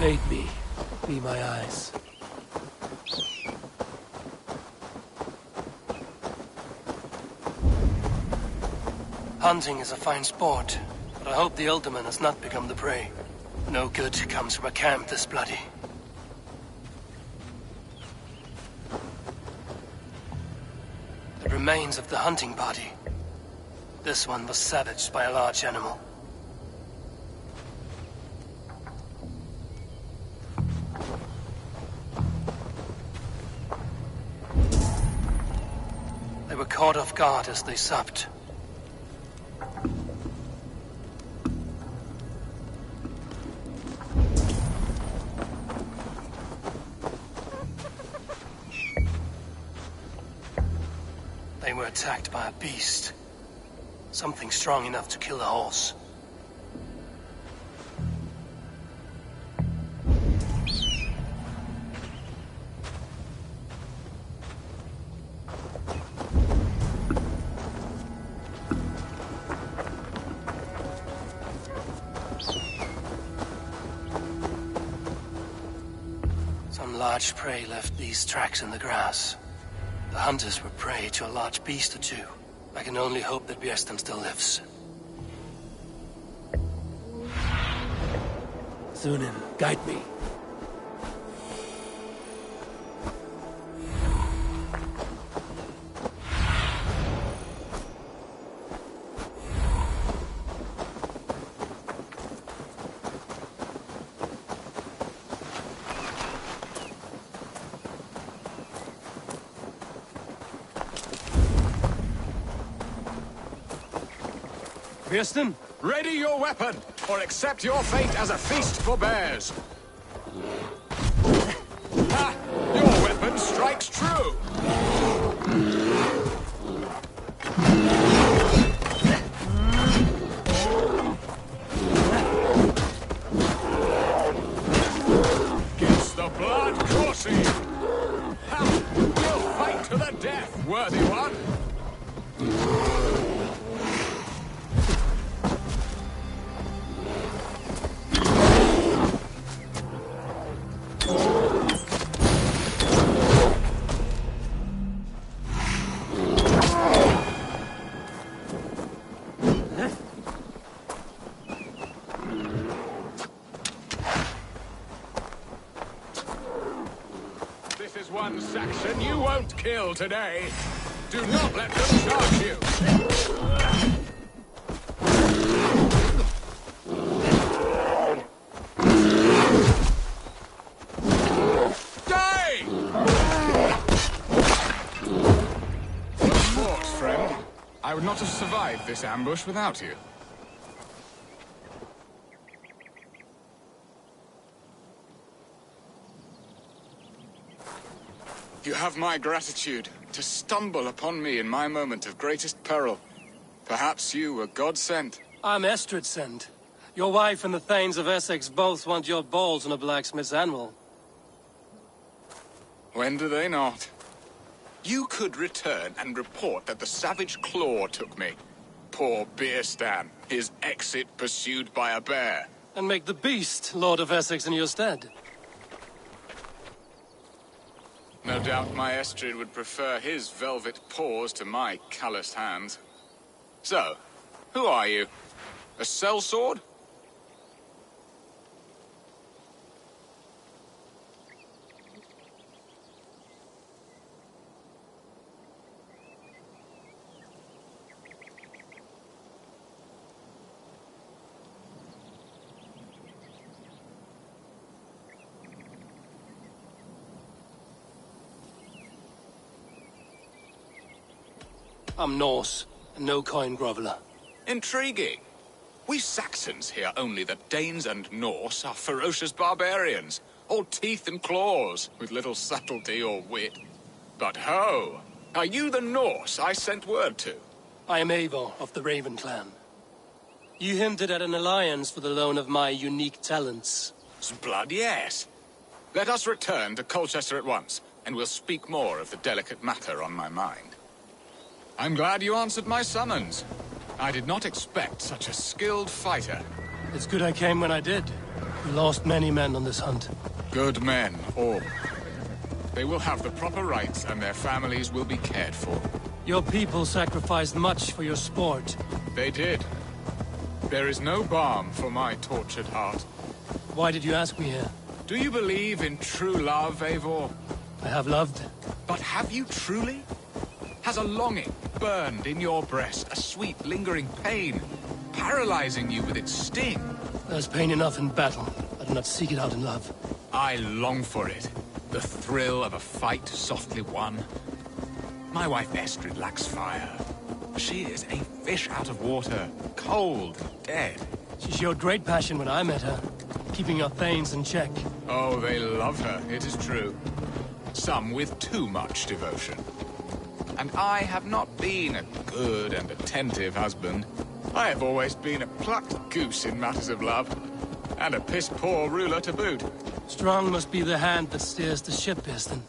Bait me. Be my eyes. Hunting is a fine sport, but I hope the alderman has not become the prey. No good comes from a camp this bloody. The remains of the hunting party. This one was savaged by a large animal. They were caught off guard as they supped. They were attacked by a beast. Something strong enough to kill a horse. Some large prey left these tracks in the grass. The hunters were prey to a large beast or two. I can only hope that Björsten still lives. Sunan, guide me. Björsten? Ready your weapon, or accept your fate as a feast for bears. Ha! Your weapon strikes true! Gets the blood coursing! Ha! You'll fight to the death, worthy one! One Saxon you won't kill today. Do not let them charge you. Die! Good sport, friend. I would not have survived this ambush without you. You have my gratitude to stumble upon me in my moment of greatest peril. Perhaps you were God-sent. I'm Estrid sent. Your wife and the Thanes of Essex both want your balls on a blacksmith's anvil. When do they not? You could return and report that the savage claw took me. Poor Björsten, his exit pursued by a bear. And make the beast Lord of Essex in your stead. No doubt my Estrid would prefer his velvet paws to my calloused hands. So, who are you? A sellsword? I'm Norse, and no coin groveler. Intriguing. We Saxons hear only that Danes and Norse are ferocious barbarians, all teeth and claws, with little subtlety or wit. But ho! Are you the Norse I sent word to? I am Eivor of the Raven clan. You hinted at an alliance for the loan of my unique talents. Blood, yes. Let us return to Colchester at once, and we'll speak more of the delicate matter on my mind. I'm glad you answered my summons. I did not expect such a skilled fighter. It's good I came when I did. We lost many men on this hunt. Good men, all. They will have the proper rights and their families will be cared for. Your people sacrificed much for your sport. They did. There is no balm for my tortured heart. Why did you ask me here? Do you believe in true love, Eivor? I have loved. But have you truly? Has a longing burned in your breast, a sweet, lingering pain, paralyzing you with its sting? There's pain enough in battle. I do not seek it out in love. I long for it. The thrill of a fight softly won. My wife Estrid lacks fire. She is a fish out of water, cold, dead. She showed great passion when I met her, keeping her thanes in check. Oh, they love her, it is true. Some with too much devotion. And I have not been a good and attentive husband. I have always been a plucked goose in matters of love. And a piss-poor ruler to boot. Strong must be the hand that steers the ship, Piston.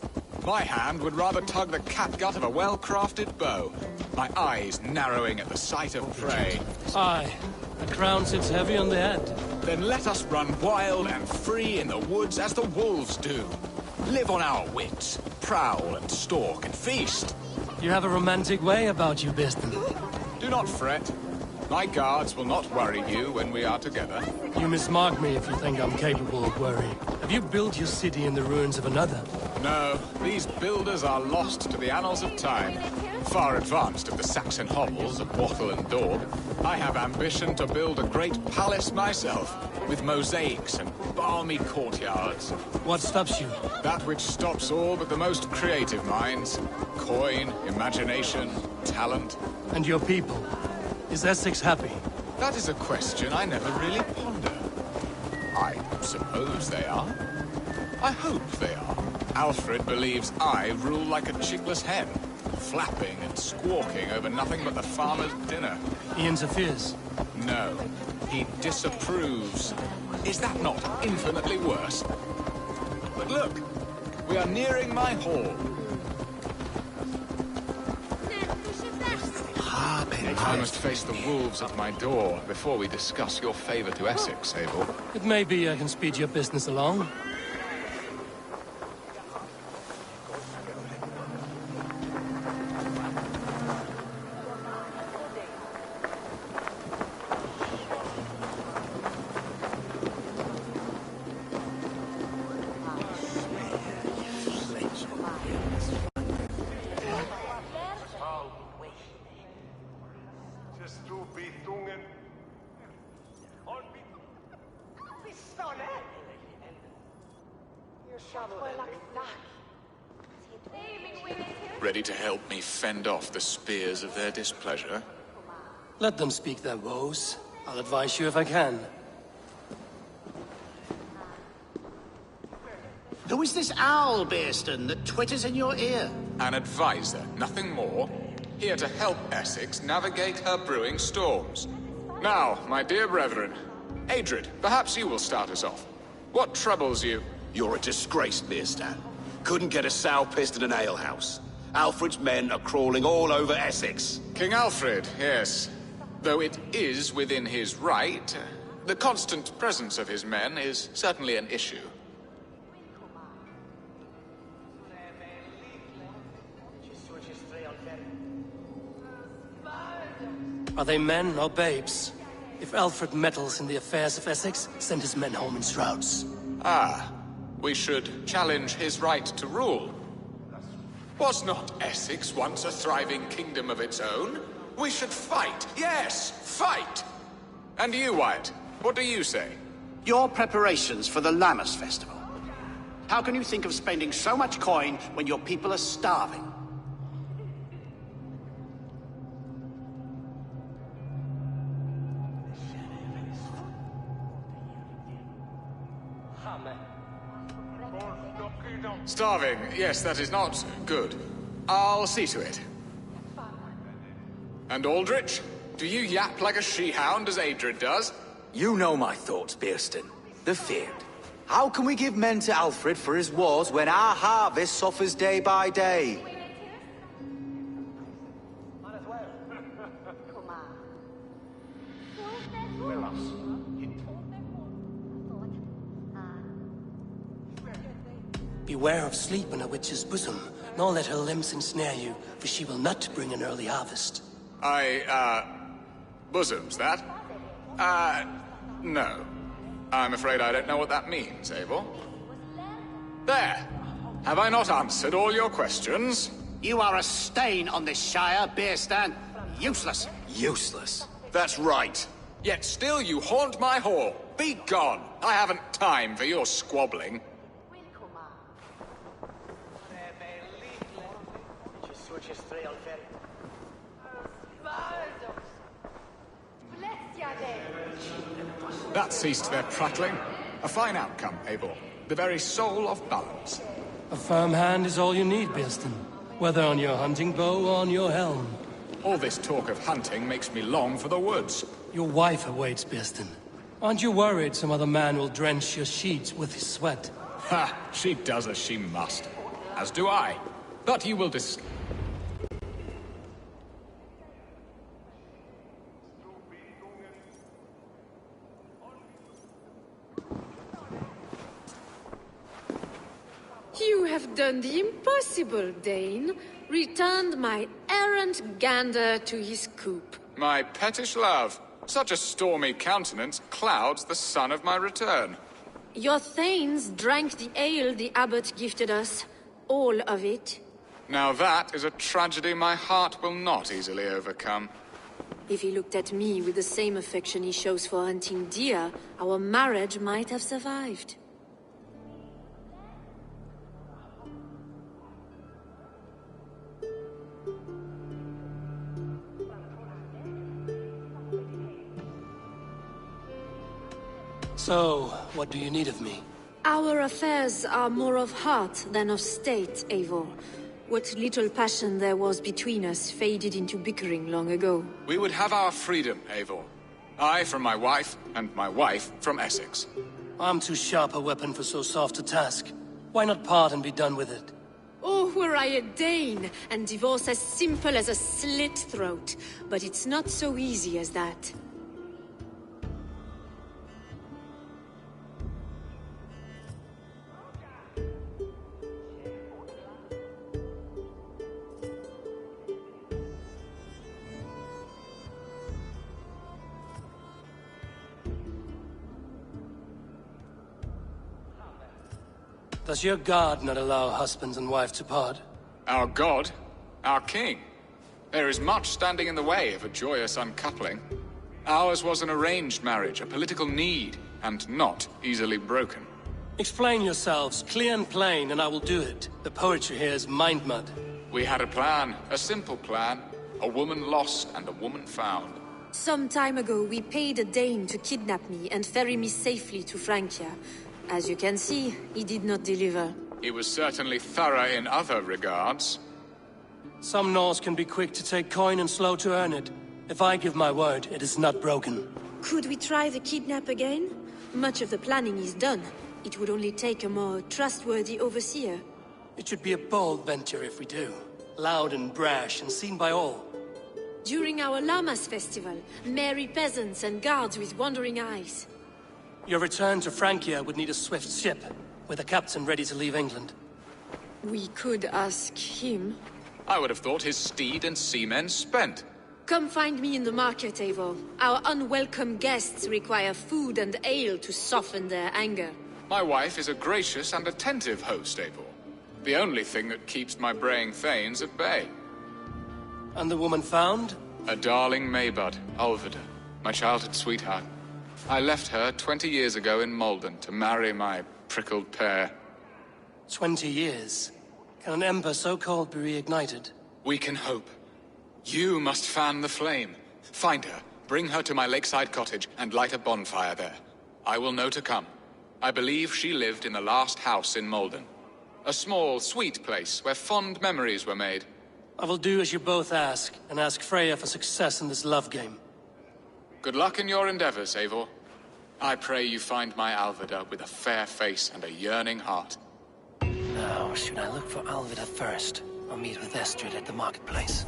My hand would rather tug the catgut of a well-crafted bow. My eyes narrowing at the sight of prey. Aye, the crown sits heavy on the head. Then let us run wild and free in the woods as the wolves do. Live on our wits, prowl and stalk and feast. You have a romantic way about you, Piston. Do not fret. My guards will not worry you when we are together. You mismark me if you think I'm capable of worry. Have you built your city in the ruins of another? No, these builders are lost to the annals of time. Far advanced of the Saxon hovels of Wattle and Daub, I have ambition to build a great palace myself, with mosaics and balmy courtyards. What stops you? That which stops all but the most creative minds. Coin, imagination, talent. And your people? Is Essex happy? That is a question I never really ponder. I suppose they are. I hope they are. Alfred believes I rule like a chickless hen, flapping and squawking over nothing but the farmer's dinner. He interferes. No, he disapproves. Is that not infinitely worse? But look, we are nearing my hall. I must face the wolves at my door before we discuss your favor to Essex, Abel. It may be I can speed your business along. Ready to help me fend off the spears of their displeasure? Let them speak their woes. I'll advise you if I can. Who is this owl, Bearston, that twitters in your ear? An advisor, nothing more. Here to help Essex navigate her brewing storms. Now, my dear brethren, Adrid, perhaps you will start us off. What troubles you? You're a disgrace, Bearstan. Couldn't get a sow pissed in an alehouse. Alfred's men are crawling all over Essex. King Alfred, yes. Though it is within his right, the constant presence of his men is certainly an issue. Are they men or babes? If Alfred meddles in the affairs of Essex, send his men home in shrouds. Ah, we should challenge his right to rule. Was not Essex once a thriving kingdom of its own? We should fight, yes, fight! And you, Wyatt, what do you say? Your preparations for the Lammas festival. How can you think of spending so much coin when your people are starving? Starving, yes, that is not good. I'll see to it. And Aldrich, do you yap like a she-hound as Adrid does? You know my thoughts, Bearston. The feared. How can we give men to Alfred for his wars when our harvest suffers day by day? Beware of sleep in a witch's bosom, nor let her limbs ensnare you, for she will not bring an early harvest. Bosoms, that? No. I'm afraid I don't know what that means, Eivor. There! Have I not answered all your questions? You are a stain on this Shire, Beerstan. Useless. Useless. That's right. Yet still you haunt my hall. Be gone! I haven't time for your squabbling. That ceased their prattling. A fine outcome, Eivor. The very soul of balance. A firm hand is all you need, Beerstan. Whether on your hunting bow or on your helm. All this talk of hunting makes me long for the woods. Your wife awaits, Beerstan. Aren't you worried some other man will drench your sheets with his sweat? Ha! She does as she must. As do I. But you will You have done the impossible, Dane. Returned my errant gander to his coop. My pettish love. Such a stormy countenance clouds the sun of my return. Your thanes drank the ale the abbot gifted us. All of it. Now that is a tragedy my heart will not easily overcome. If he looked at me with the same affection he shows for hunting deer, our marriage might have survived. So, what do you need of me? Our affairs are more of heart than of state, Eivor. What little passion there was between us faded into bickering long ago. We would have our freedom, Eivor. I from my wife, and my wife from Essex. I'm too sharp a weapon for so soft a task. Why not part and be done with it? Oh, were I a Dane, and divorce as simple as a slit throat. But it's not so easy as that. Does your god not allow husbands and wife to part? Our god? Our king? There is much standing in the way of a joyous uncoupling. Ours was an arranged marriage, a political need, and not easily broken. Explain yourselves, clear and plain, and I will do it. The poetry here is mind mud. We had a plan, a simple plan. A woman lost and a woman found. Some time ago, we paid a Dane to kidnap me and ferry me safely to Francia. As you can see, he did not deliver. He was certainly thorough in other regards. Some Norse can be quick to take coin and slow to earn it. If I give my word, it is not broken. Could we try the kidnap again? Much of the planning is done. It would only take a more trustworthy overseer. It should be a bold venture if we do. Loud and brash and seen by all. During our Llamas festival, merry peasants and guards with wandering eyes. Your return to Francia would need a swift ship, with a captain ready to leave England. We could ask him. I would have thought his steed and seamen spent. Come find me in the market, Eivor. Our unwelcome guests require food and ale to soften their anger. My wife is a gracious and attentive host, Eivor. The only thing that keeps my braying thanes at bay. And the woman found? A darling Maybud, Ulvida, my childhood sweetheart. I left her 20 years ago in Malden to marry my prickled pear. 20 years? Can an ember so cold be reignited? We can hope. You must fan the flame. Find her, bring her to my lakeside cottage, and light a bonfire there. I will know to come. I believe she lived in the last house in Malden. A small, sweet place where fond memories were made. I will do as you both ask, and ask Freya for success in this love game. Good luck in your endeavors, Eivor. I pray you find my Alvida with a fair face and a yearning heart. Now, should I look for Alvida first, or meet with Estrid at the marketplace?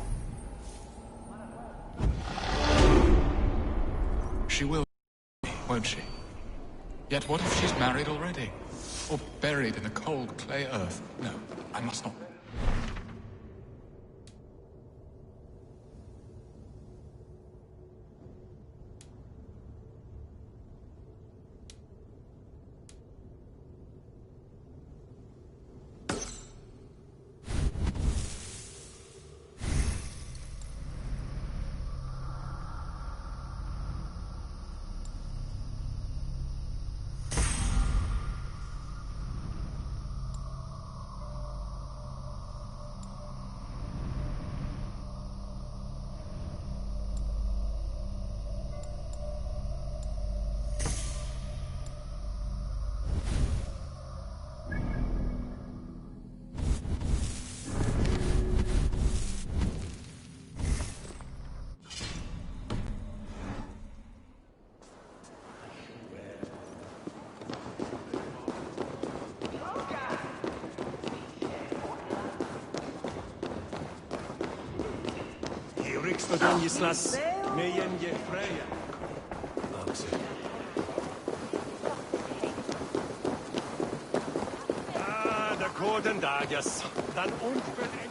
She will, won't she? Yet what if she's married already? or buried in the cold clay earth. No, I must not. Stanislas, mejen je Freja. Ah, de koden dagas. Dan ontbet ik.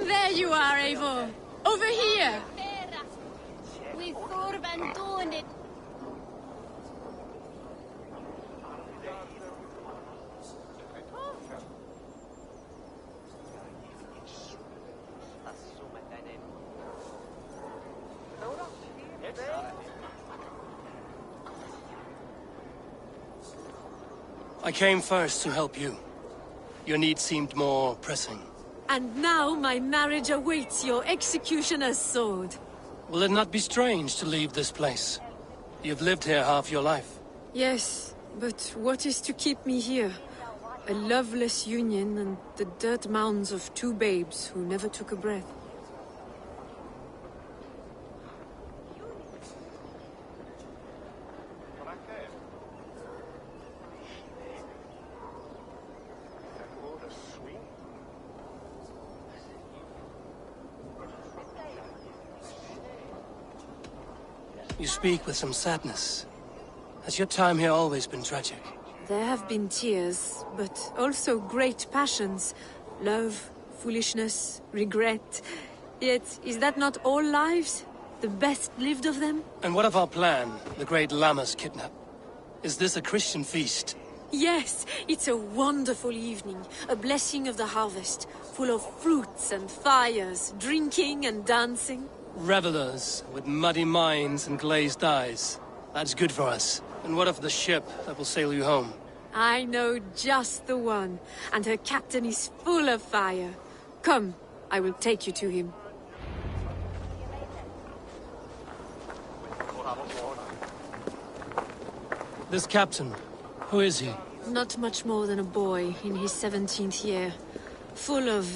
There you are, Eivor. Over here. We thought about doing it. I came first to help you. Your need seemed more pressing. And now my marriage awaits your executioner's sword. Will it not be strange to leave this place? You've lived here half your life. Yes, but what is to keep me here? A loveless union and the dirt mounds of two babes who never took a breath. You speak with some sadness. Has your time here always been tragic? There have been tears, but also great passions. Love, foolishness, regret. Yet, is that not all lives? The best lived of them? And what of our plan, the great Lamma's kidnap? Is this a Christian feast? Yes, it's a wonderful evening. A blessing of the harvest, full of fruits and fires, drinking and dancing. Revelers with muddy minds and glazed eyes. That's good for us. And what of the ship that will sail you home? I know just the one, and her captain is full of fire. Come, I will take you to him. This captain, who is he? Not much more than a boy in his 17th year. Full of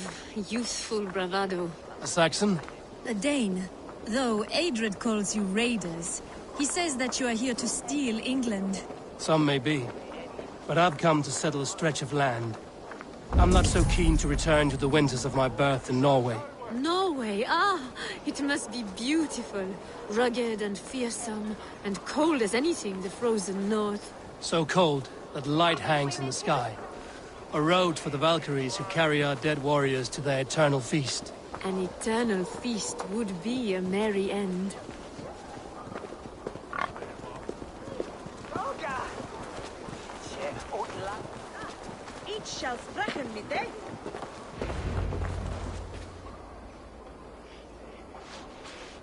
youthful bravado. A Saxon? A Dane. Though Adred calls you raiders. He says that you are here to steal England. Some may be. But I've come to settle a stretch of land. I'm not so keen to return to the winters of my birth in Norway. Norway? Ah, it must be beautiful. Rugged and fearsome, and cold as anything, the frozen north. So cold that light hangs in the sky. A road for the Valkyries who carry our dead warriors to their eternal feast. An eternal feast would be a merry end.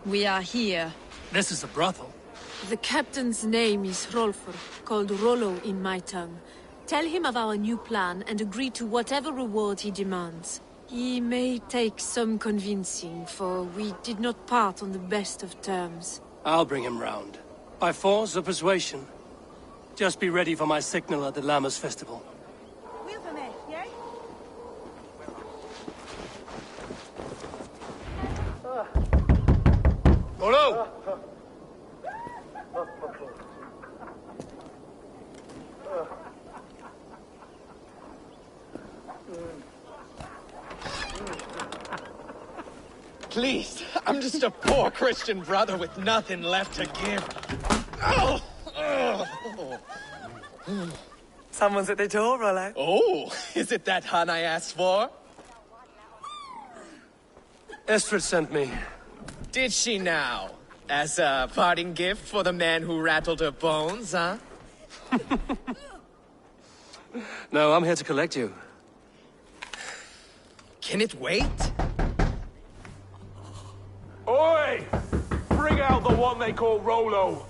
We are here. This is a brothel. The captain's name is Rolfr, called Rollo in my tongue. Tell him of our new plan and agree to whatever reward he demands. He may take some convincing, for we did not part on the best of terms. I'll bring him round. By force or persuasion. Just be ready for my signal at the Lammas festival. Rollo! Please, I'm just a poor Christian brother with nothing left to give. Oh! Someone's at the door, Rollo. Oh, is it that hun I asked for? Estrid sent me. Did she now? As a parting gift for the man who rattled her bones, huh? No, I'm here to collect you. Can it wait? Oi! Bring out the one they call Rollo.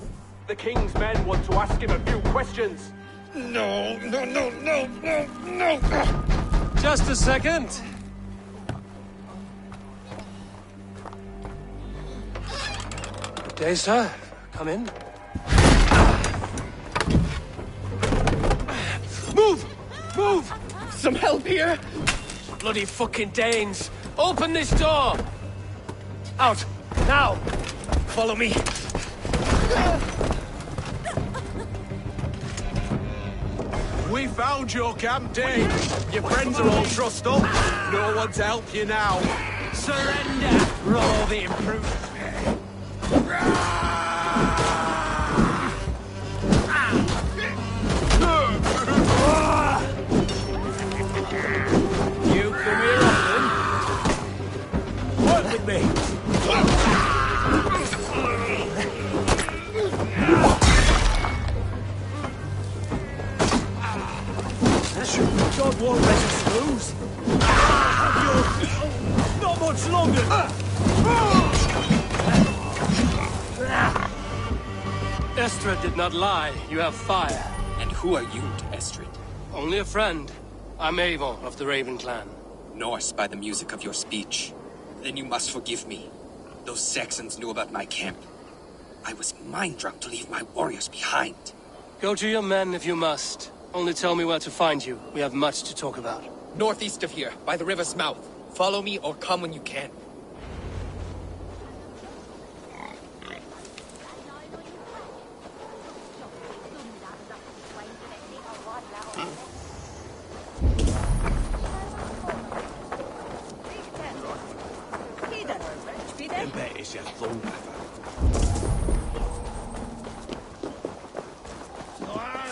The king's men want to ask him a few questions. No. Just a second. Good day, sir. Come in. Move! Move! Some help here? Bloody fucking Danes! Open this door! Out! Now! Follow me. We found your camp, Dane. Your friends are all trussed up. No one to help you now. Surrender! Roll the improved. You come here often? Work with me! God won't let us lose. Not much longer. Estrid did not lie. You have fire. And who are you to Estrid? Only a friend. I'm Avon of the Raven clan. Norse by the music of your speech. Then you must forgive me. Those Saxons knew about my camp. I was mind-drunk to leave my warriors behind. Go to your men if you must. Only tell me where to find you. We have much to talk about. Northeast of here, by the river's mouth. Follow me or come when you can.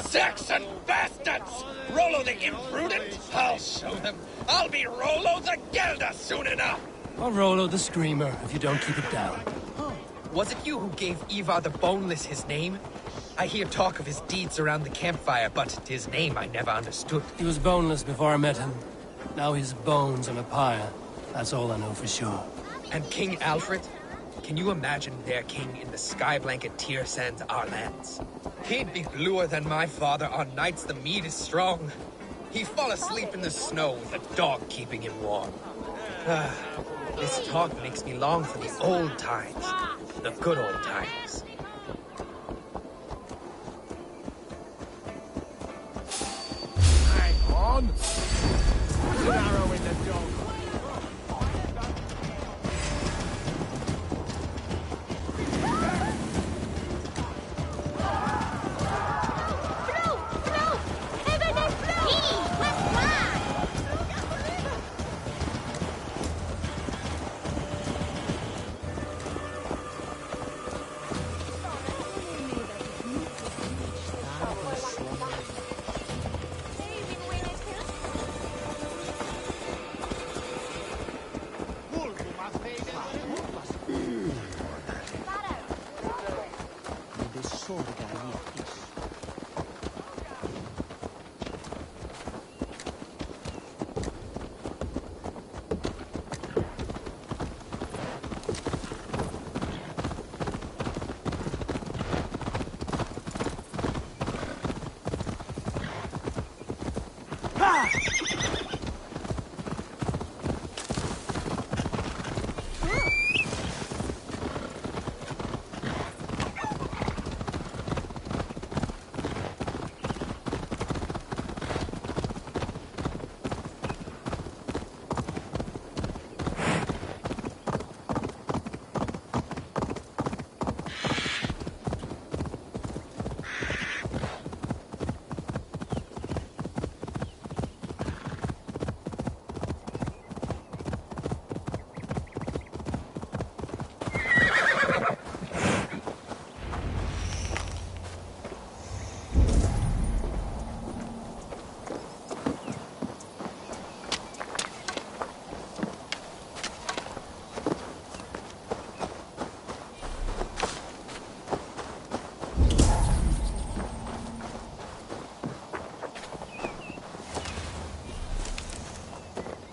Saxon bastards! Rollo the imprudent? I'll show them. I'll be Rollo the Gelder soon enough! Or Rollo the Screamer, if you don't keep it down. Was it you who gave Ivar the Boneless his name? I hear talk of his deeds around the campfire, but his name I never understood. He was boneless before I met him. Now he's bones on a pyre. That's all I know for sure. And King Alfred? Can you imagine their king in the sky blanket tier sands our lands? He'd be bluer than my father on nights the mead is strong. He'd fall asleep in the snow with a dog keeping him warm. This talk makes me long for the old times. The good old times. Hang on. Put an arrow in the dog.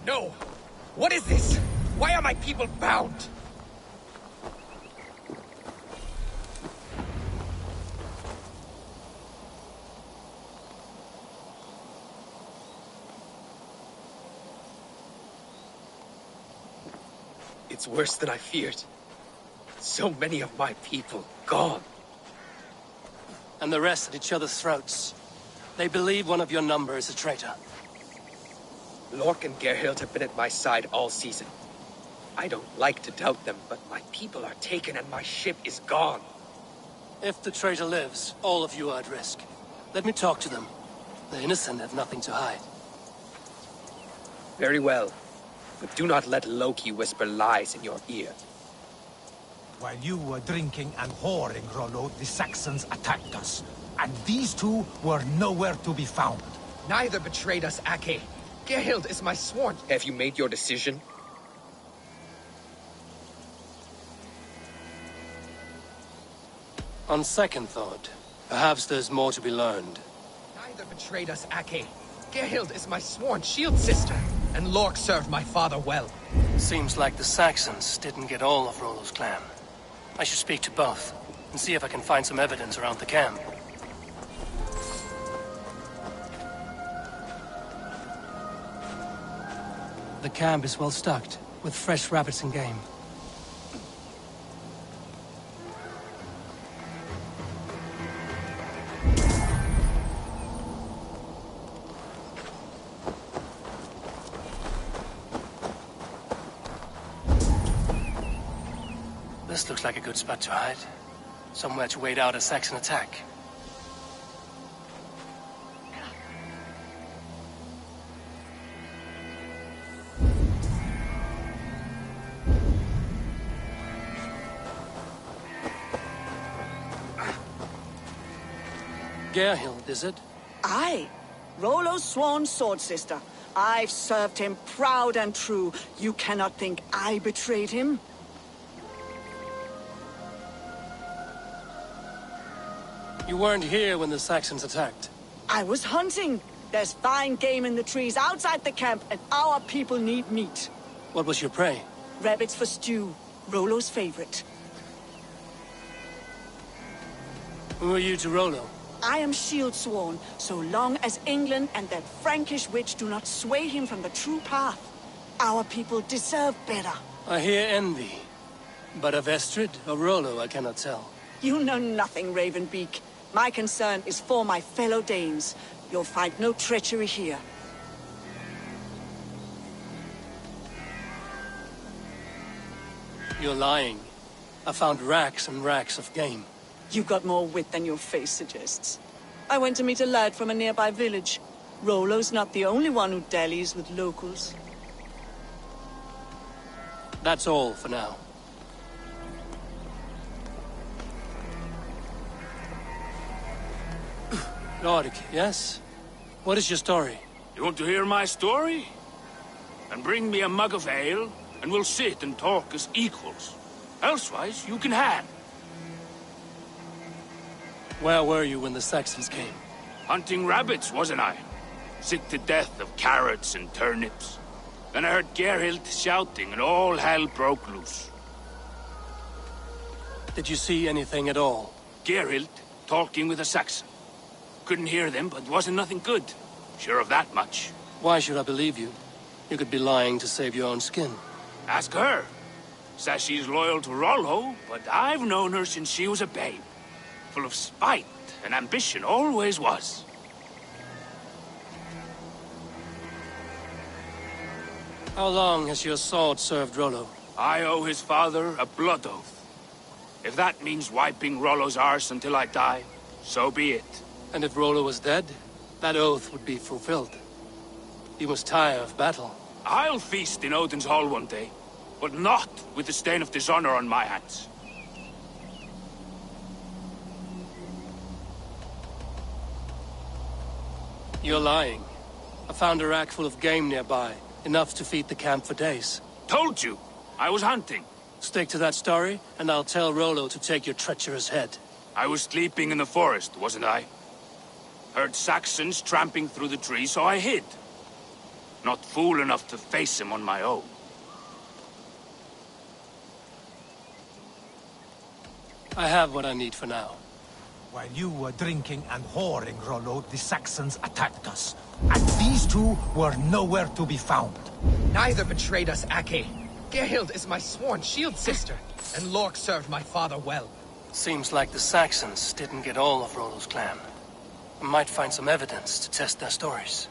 No! What is this? Why are my people bound? It's worse than I feared. So many of my people gone. And the rest at each other's throats. They believe one of your number is a traitor. Lork and Gerhild have been at my side all season. I don't like to doubt them, but my people are taken and my ship is gone. If the traitor lives, all of you are at risk. Let me talk to them. The innocent have nothing to hide. Very well. But do not let Loki whisper lies in your ear. While you were drinking and whoring, Rollo, the Saxons attacked us. And these two were nowhere to be found. Neither betrayed us, Ake. Gerhild is my sworn. Have you made your decision? On second thought, perhaps there's more to be learned. Neither betrayed us, Ake. Gerhild is my sworn shield sister, and Lork served my father well. Seems like the Saxons didn't get all of Rollo's clan. I should speak to both, and see if I can find some evidence around the camp. The camp is well stocked, with fresh rabbits and game. This looks like a good spot to hide. Somewhere to wait out a Saxon attack. Gerhild, is it? Aye. Rollo's sworn sword sister. I've served him proud and true. You cannot think I betrayed him? You weren't here when the Saxons attacked. I was hunting. There's fine game in the trees outside the camp, and our people need meat. What was your prey? Rabbits for stew. Rollo's favorite. Who are you to Rollo? I am shield sworn, so long as England and that Frankish witch do not sway him from the true path. Our people deserve better. I hear envy. But of Estrid or Rollo, I cannot tell. You know nothing, Ravenbeak. My concern is for my fellow Danes. You'll find no treachery here. You're lying. I found racks and racks of game. You've got more wit than your face suggests. I went to meet a lad from a nearby village. Rollo's not the only one who dallies with locals. That's all for now. Lork, yes? What is your story? You want to hear my story? Then bring me a mug of ale, and we'll sit and talk as equals. Elsewise, you can hang. Where were you when the Saxons came? Hunting rabbits, wasn't I? Sick to death of carrots and turnips. Then I heard Gerhild shouting, and all hell broke loose. Did you see anything at all? Gerhild talking with a Saxon. Couldn't hear them, but wasn't nothing good. Sure of that much. Why should I believe you? You could be lying to save your own skin. Ask her. Says she's loyal to Rollo, but I've known her since she was a babe. Full of spite and ambition, always was. How long has your sword served Rollo? I owe his father a blood oath. If that means wiping Rollo's arse until I die, so be it. And if Rollo was dead, that oath would be fulfilled. You must tire of battle. I'll feast in Odin's hall one day, but not with the stain of dishonor on my hands. You're lying. I found a rack full of game nearby, enough to feed the camp for days. Told you! I was hunting. Stick to that story, and I'll tell Rollo to take your treacherous head. I was sleeping in the forest, wasn't I? Heard Saxons tramping through the trees, so I hid. Not fool enough to face him on my own. I have what I need for now. While you were drinking and whoring, Rollo, the Saxons attacked us. And these two were nowhere to be found. Neither betrayed us, Ake. Gerhild is my sworn shield sister, and Lork served my father well. Seems like the Saxons didn't get all of Rollo's clan. I might find some evidence to test their stories.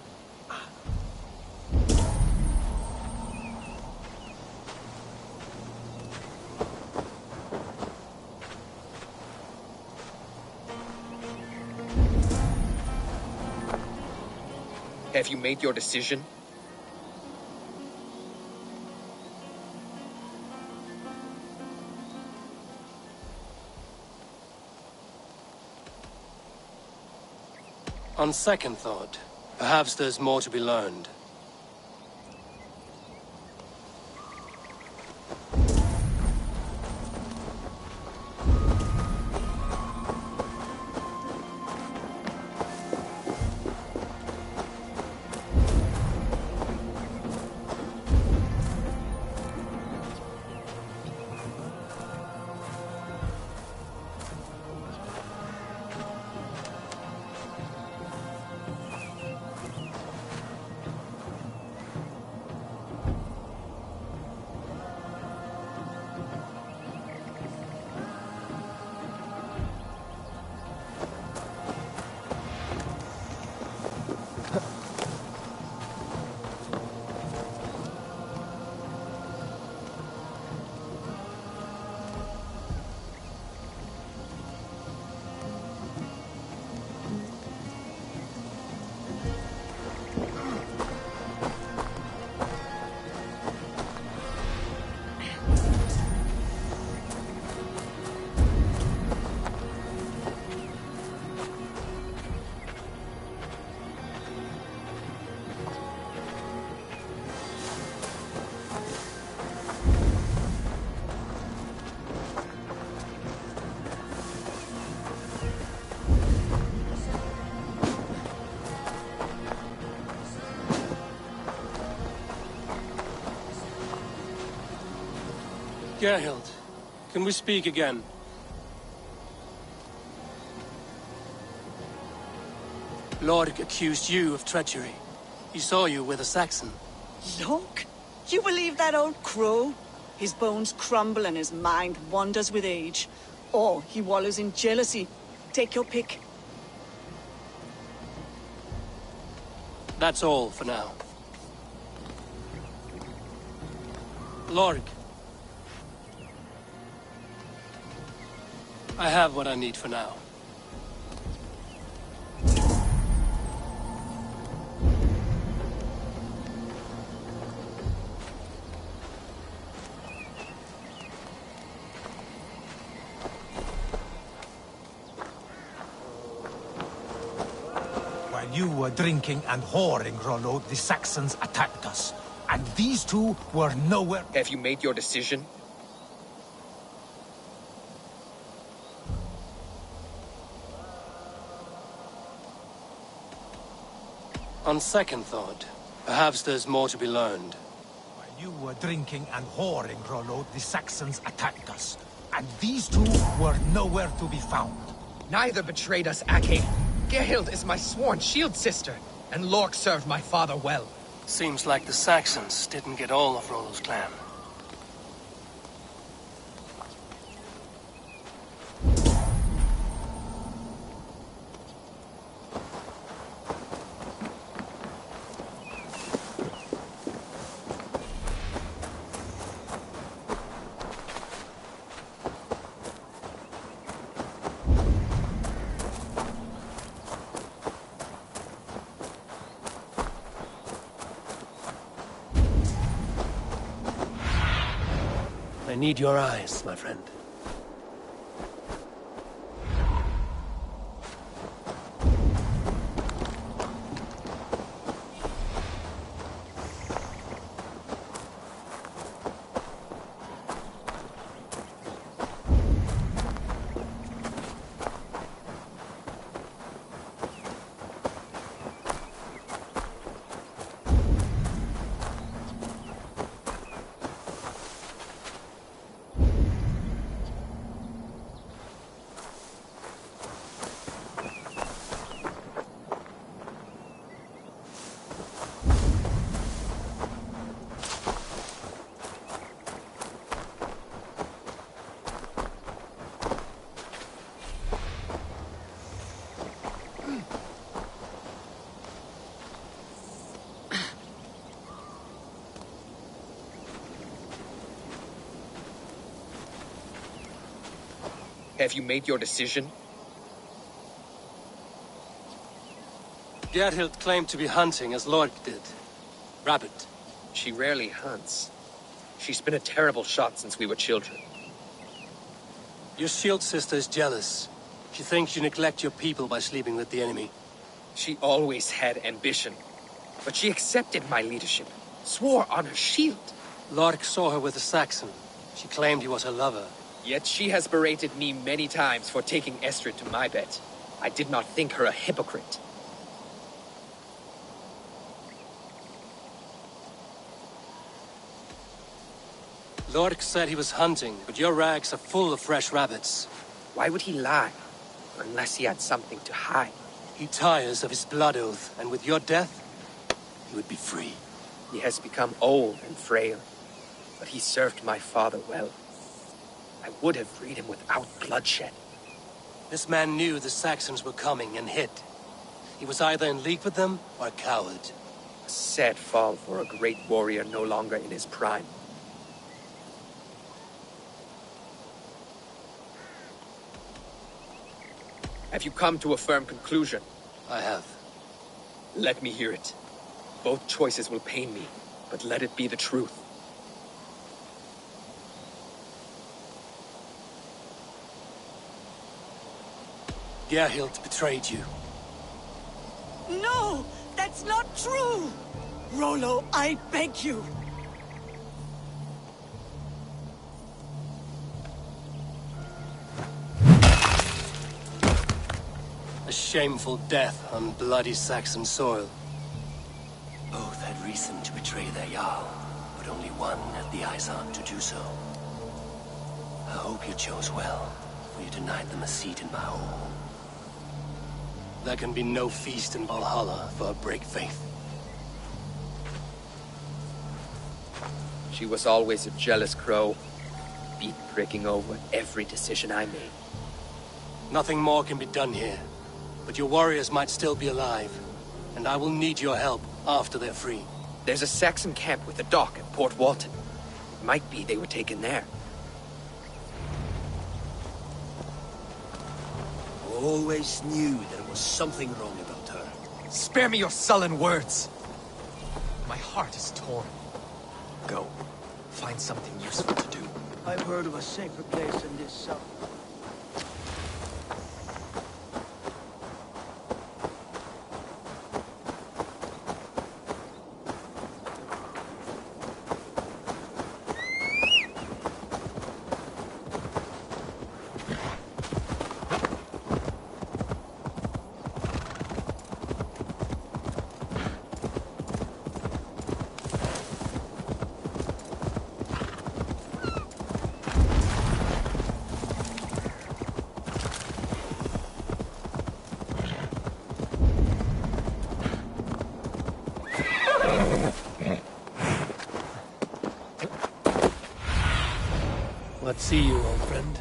Have you made your decision? On second thought, perhaps there's more to be learned. Gerhild, can we speak again? Lord accused you of treachery. He saw you with a Saxon. Look, you believe that old crow? His bones crumble and his mind wanders with age. Or he wallows in jealousy. Take your pick. That's all for now. Lorik. I have what I need for now. While you were drinking and whoring, Rollo, the Saxons attacked us. And these two were nowhere... Have you made your decision? On second thought, perhaps there's more to be learned. While you were drinking and whoring, Rollo, the Saxons attacked us. And these two were nowhere to be found. Neither betrayed us, Ake. Gerhild is my sworn shield sister, and Lork served my father well. Seems like the Saxons didn't get all of Rollo's clan. I need your eyes, my friend. Have you made your decision? Gerhild claimed to be hunting as Lork did. Rabbit. She rarely hunts. She's been a terrible shot since we were children. Your shield sister is jealous. She thinks you neglect your people by sleeping with the enemy. She always had ambition. But she accepted my leadership. Swore on her shield. Lork saw her with a Saxon. She claimed he was her lover. Yet she has berated me many times for taking Estrid to my bed. I did not think her a hypocrite. Lork said he was hunting, but your rags are full of fresh rabbits. Why would he lie? Unless he had something to hide. He tires of his blood oath, and with your death, he would be free. He has become old and frail, but he served my father well. I would have freed him without bloodshed. This man knew the Saxons were coming and hid. He was either in league with them or a coward. A sad fall for a great warrior no longer in his prime. Have you come to a firm conclusion? I have. Let me hear it. Both choices will pain me, but let it be the truth. Gerhild betrayed you. No! That's not true! Rollo, I beg you! A shameful death on bloody Saxon soil. Both had reason to betray their Jarl, but only one had the eyes on to do so. I hope you chose well, for you denied them a seat in my hall. There can be no feast in Valhalla for a break faith. She was always a jealous crow, beak-pricking over every decision I made. Nothing more can be done here, but your warriors might still be alive, and I will need your help after they're free. There's a Saxon camp with a dock at Port Walton. It might be they were taken there. Always knew there was something wrong about her. Spare me your sullen words. My heart is torn. Go. Find something useful to do. I've heard of a safer place in this south. but see you, old friend.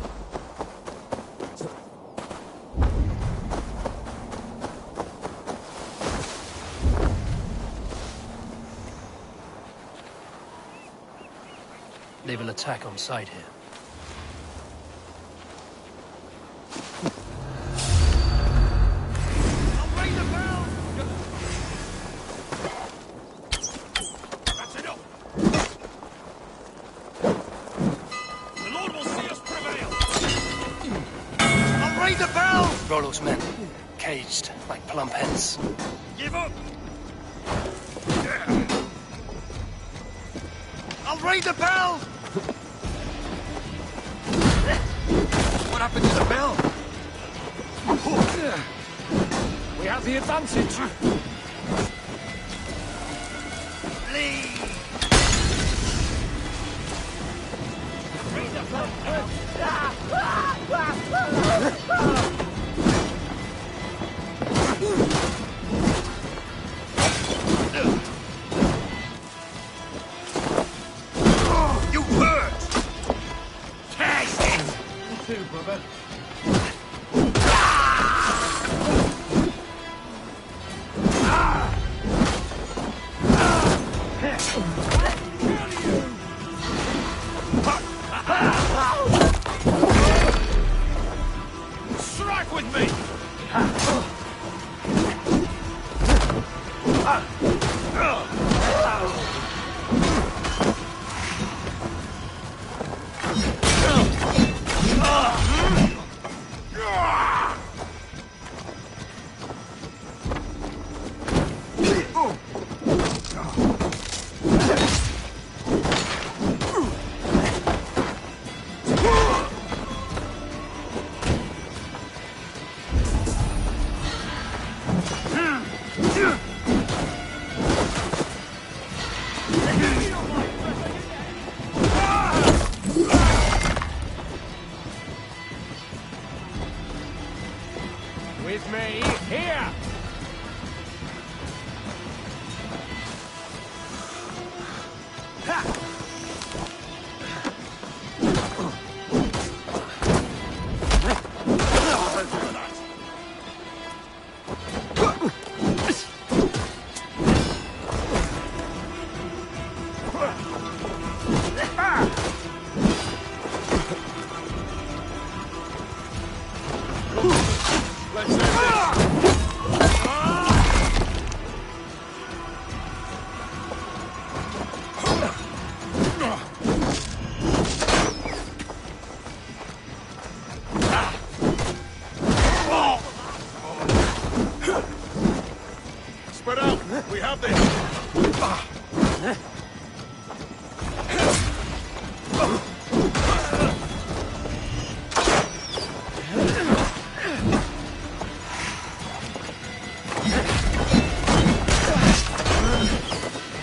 They will attack on sight here. Rollo's men, caged like plump hens. Give up! I'll ring the bell! What happened to the bell? We have the advantage. Leave! Ring the bell! You hurt! Take it! You too, brother. Strike with me! With me, here! Spread out! We have this!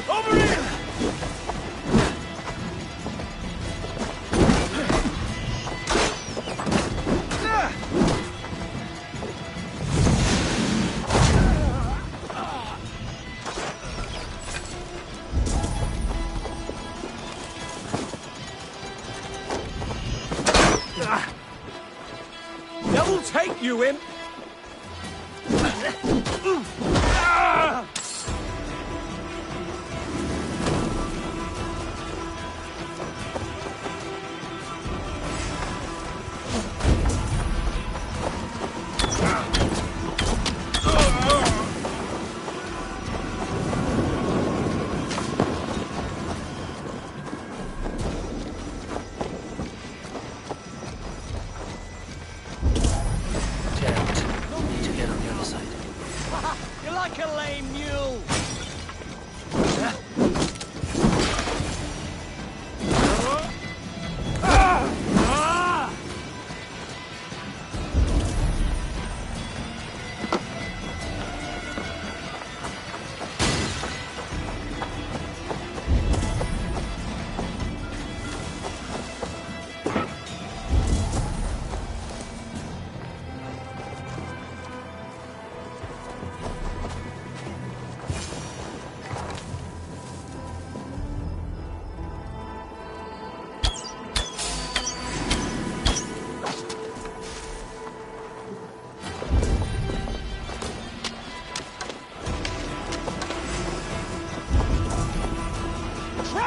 Over here! Devil take you, imp! You're like a lame mule!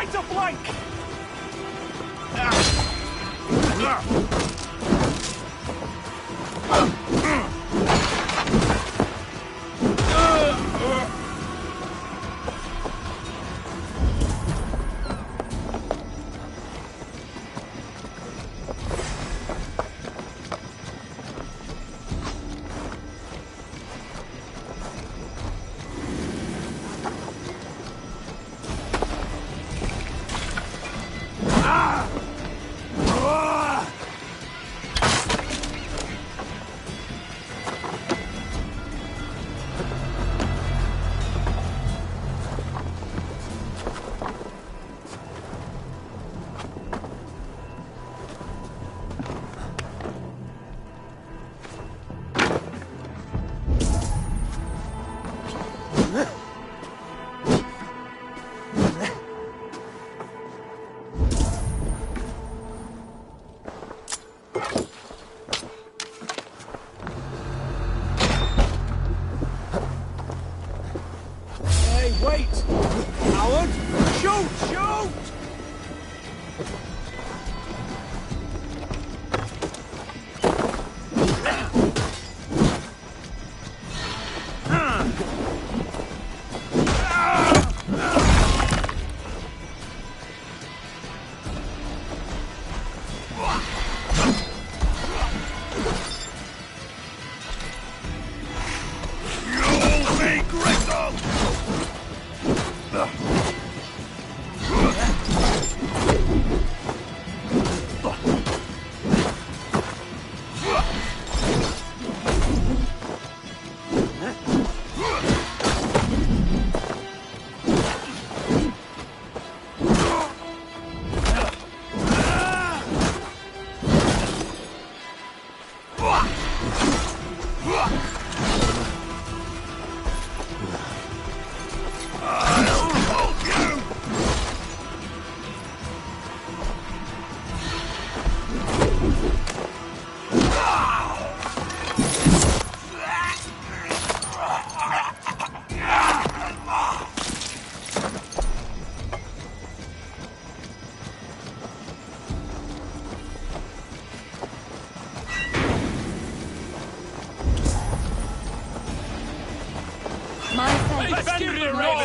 Try to flank! Wait! Howard! Shoot! Shoot!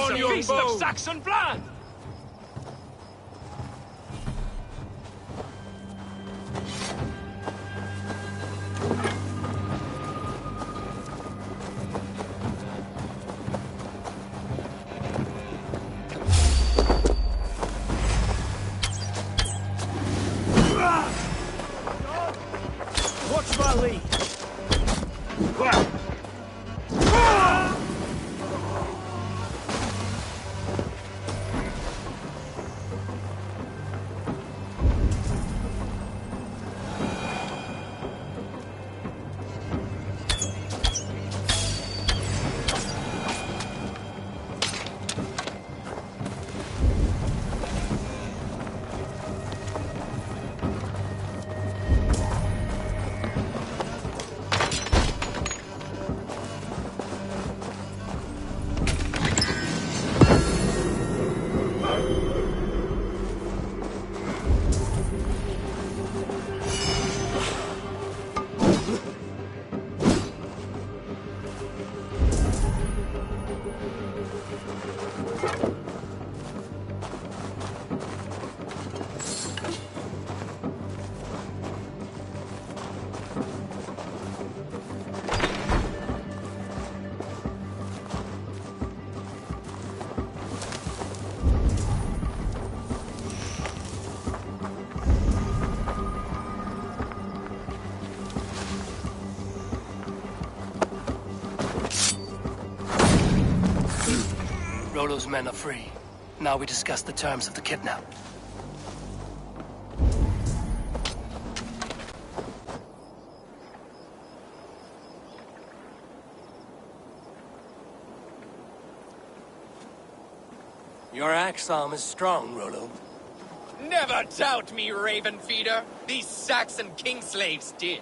On your feast of Saxon blood! Watch my lead! Rollo's men are free. Now we discuss the terms of the kidnap. Your axe arm is strong, Rollo. Never doubt me, Raven Feeder. These Saxon king slaves did.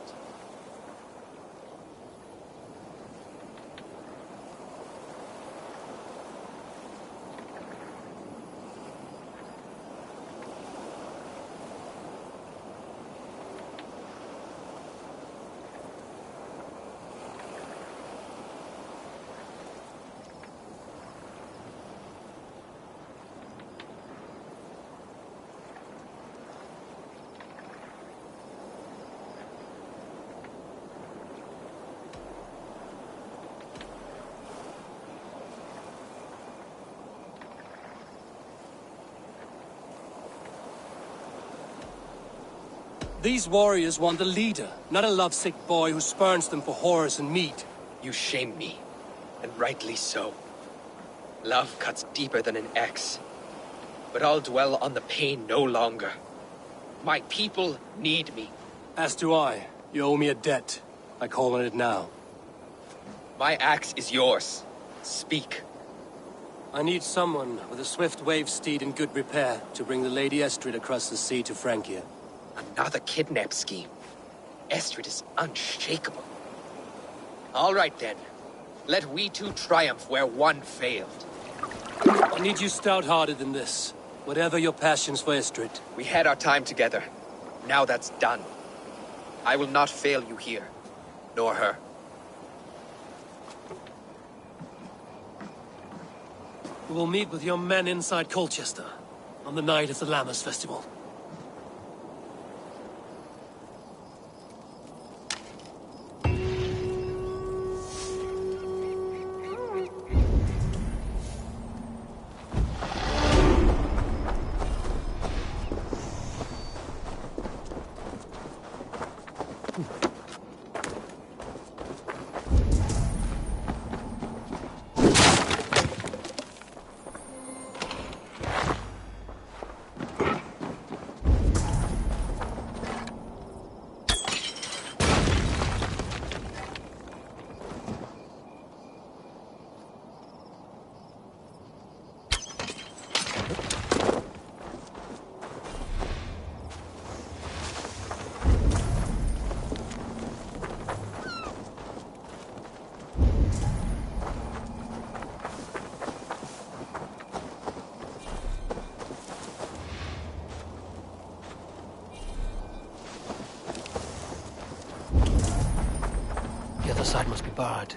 These warriors want a leader, not a lovesick boy who spurns them for horrors and meat. You shame me, and rightly so. Love cuts deeper than an axe. But I'll dwell on the pain no longer. My people need me. As do I. You owe me a debt. I call on it now. My axe is yours. Speak. I need someone with a swift wave steed in good repair to bring the Lady Estrid across the sea to Francia. Another kidnap scheme. Estrid is unshakable. All right then. Let we two triumph where one failed. I need you stout-hearted in this. Whatever your passions for Estrid. We had our time together. Now that's done. I will not fail you here. Nor her. We will meet with your men inside Colchester on the night of the Lammas Festival. The other side must be barred.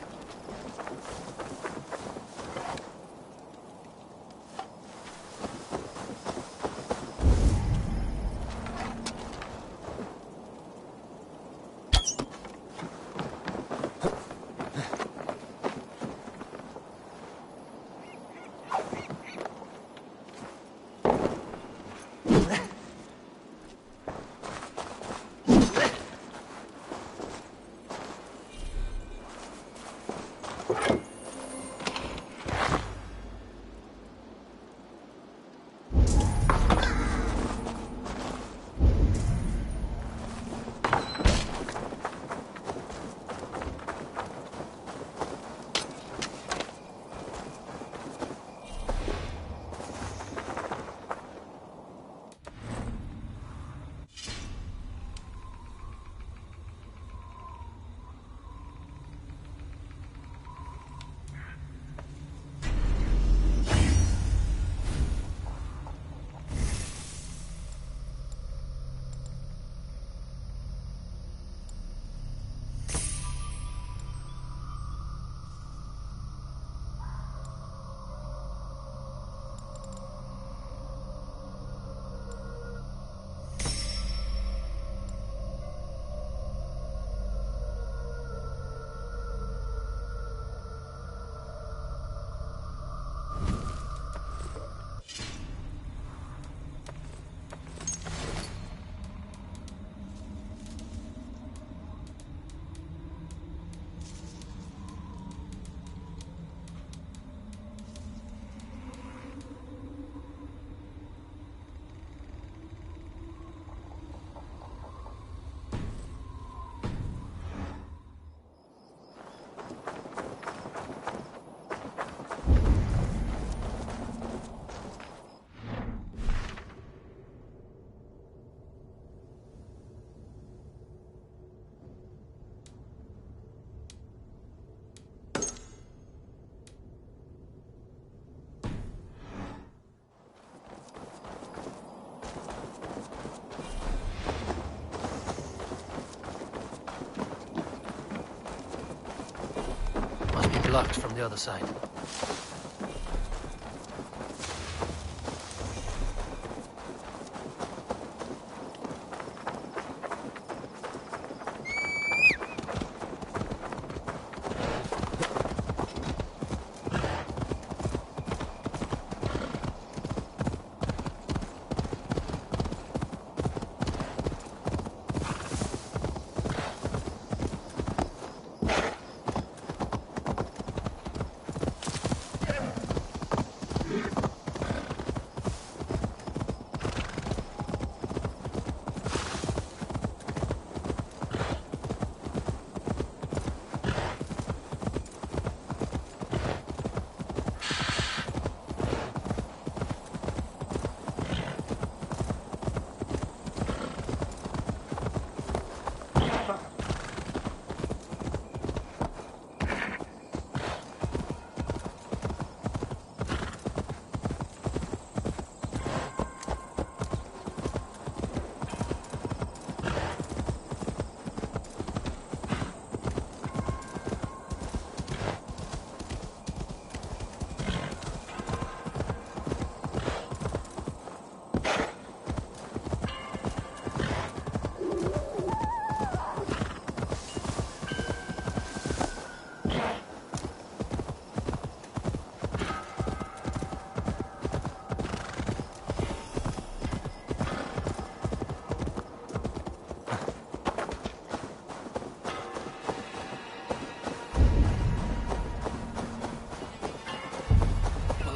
Blocked from the other side.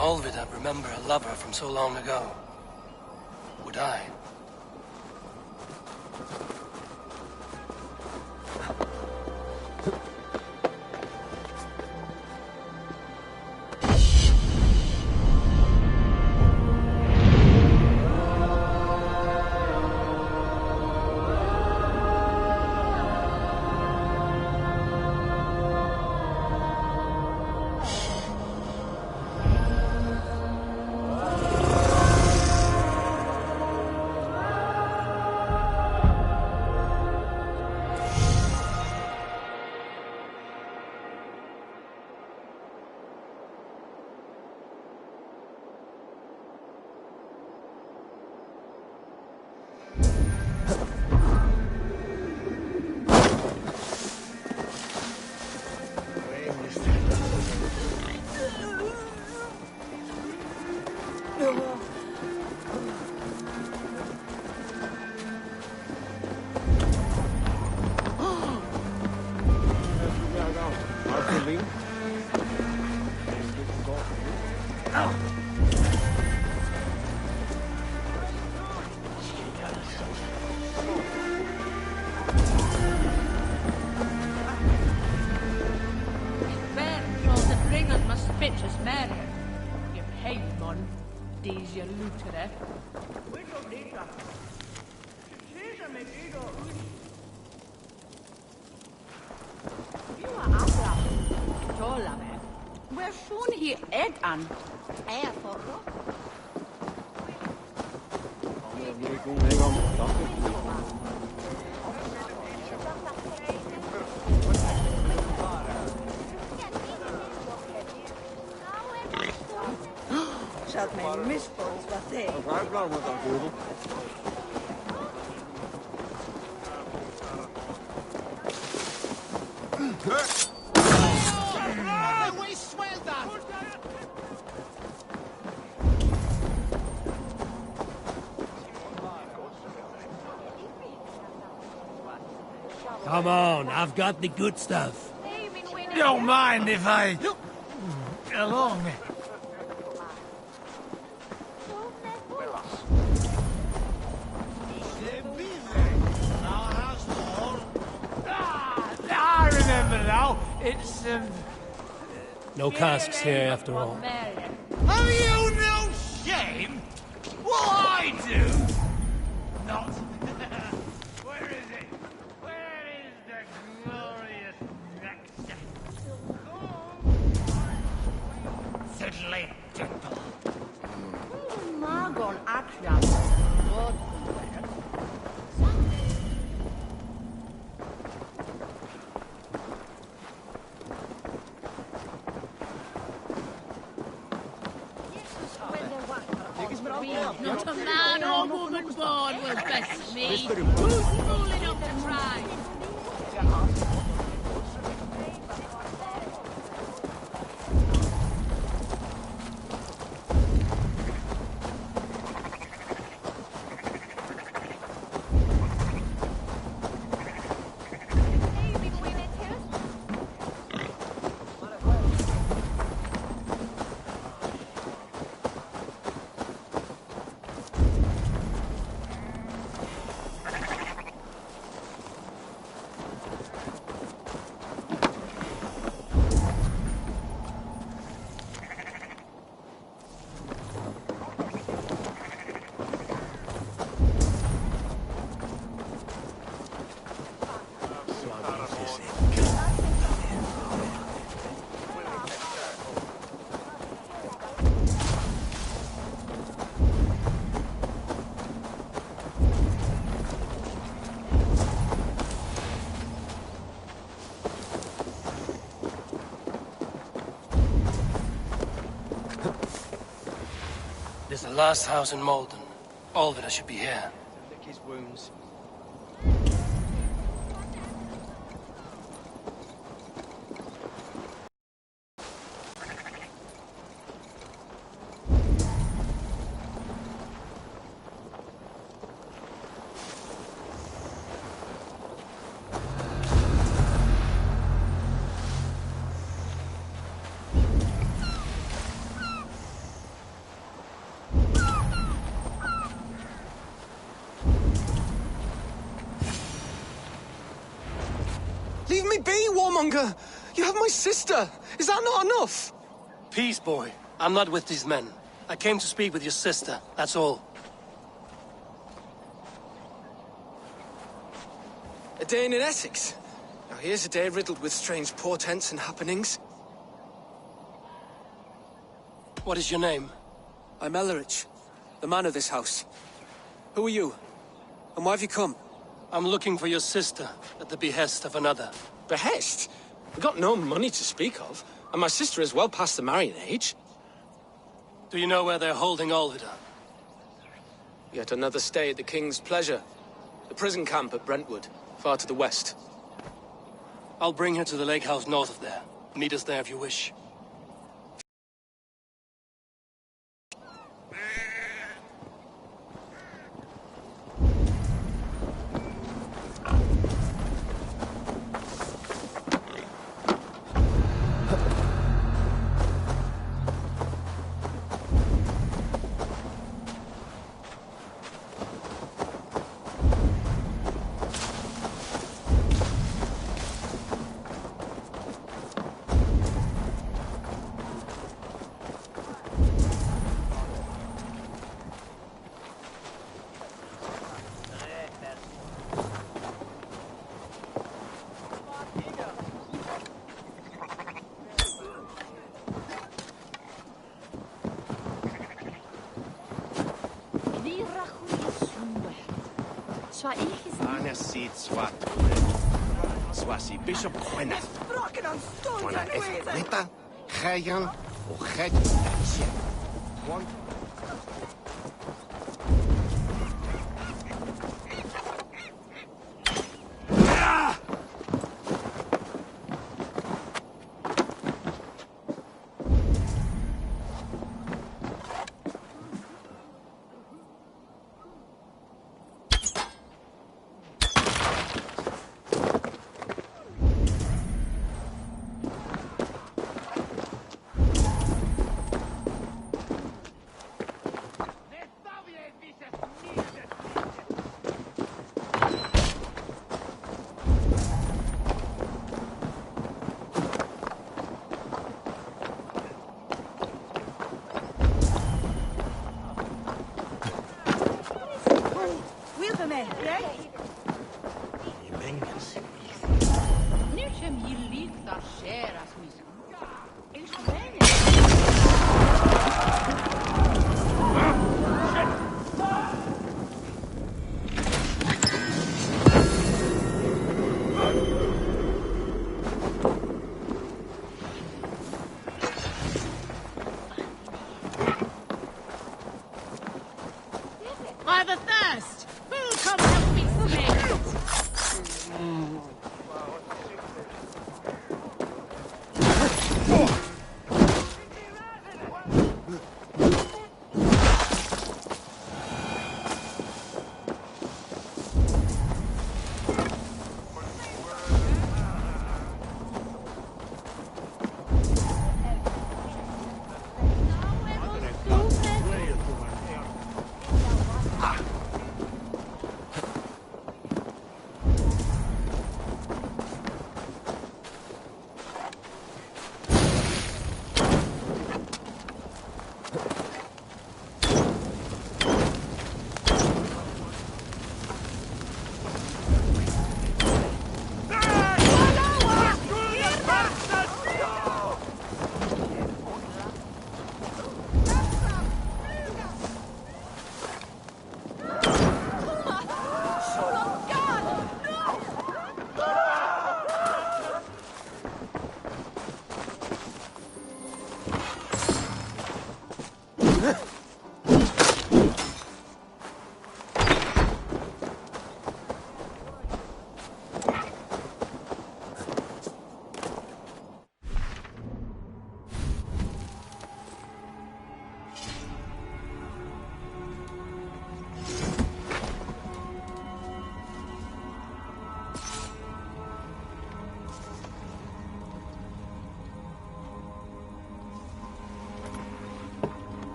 Olvid remember a lover from so long ago? Would I? Zat mijn mispoot wat heen. Come on, I've got the good stuff. Don't mind if I... along. I remember now. It's, No casks here, after all. Have you no shame? What I do? Not. Where is it? Where is the glorious nectar? Sidley gentle. Margon actually. Not a man or woman born will best me. Who's fool enough to try? This is the last house in Malden. Olvid should be here. Lick his wounds. warmonger! You have my sister! Is that not enough? Peace, boy. I'm not with these men. I came to speak with your sister, that's all. A day in Essex. Now here's a day riddled with strange portents and happenings. What is your name? I'm Ellerich, the man of this house. Who are you? And why have you come? I'm looking for your sister, at the behest of another. Behest? We've got no money to speak of, and my sister is well past the marrying age. Do you know where they're holding Olvida? Yet another stay at the King's pleasure. The prison camp at Brentwood, far to the west. I'll bring her to the lake house north of there. Meet us there if you wish. Swasi Bishop Gwyneth. Wanna Efrita, Chayan, or Ched Dacia. One. I've a thirst! Who'll come help me smell it?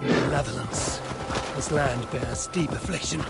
Malevolence. This land bears deep affliction.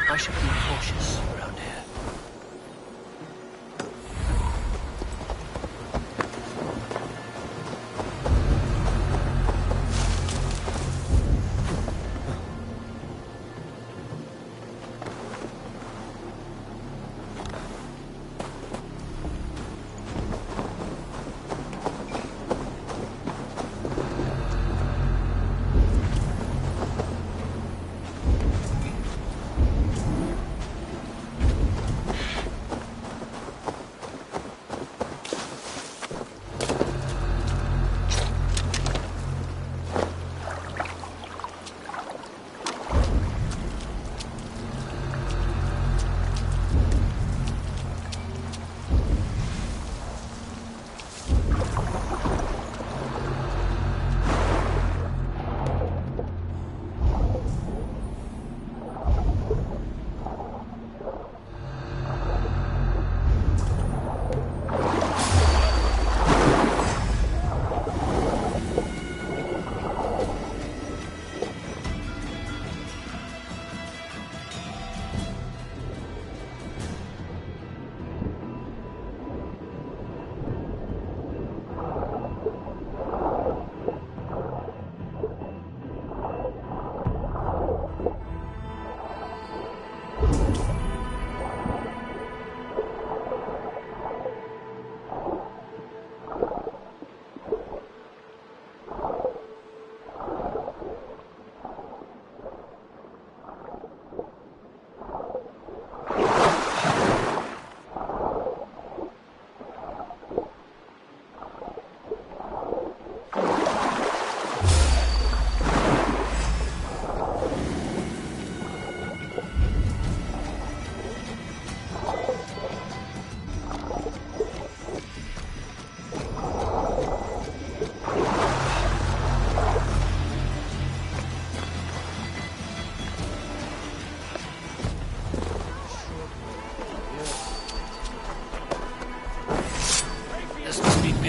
I should be cautious around here.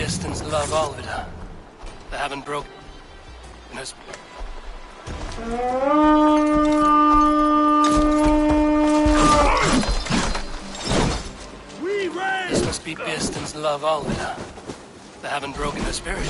Bearstons love Alvida. They haven't broken us. This must be Bearstons love Alvida. They haven't broken her spirit.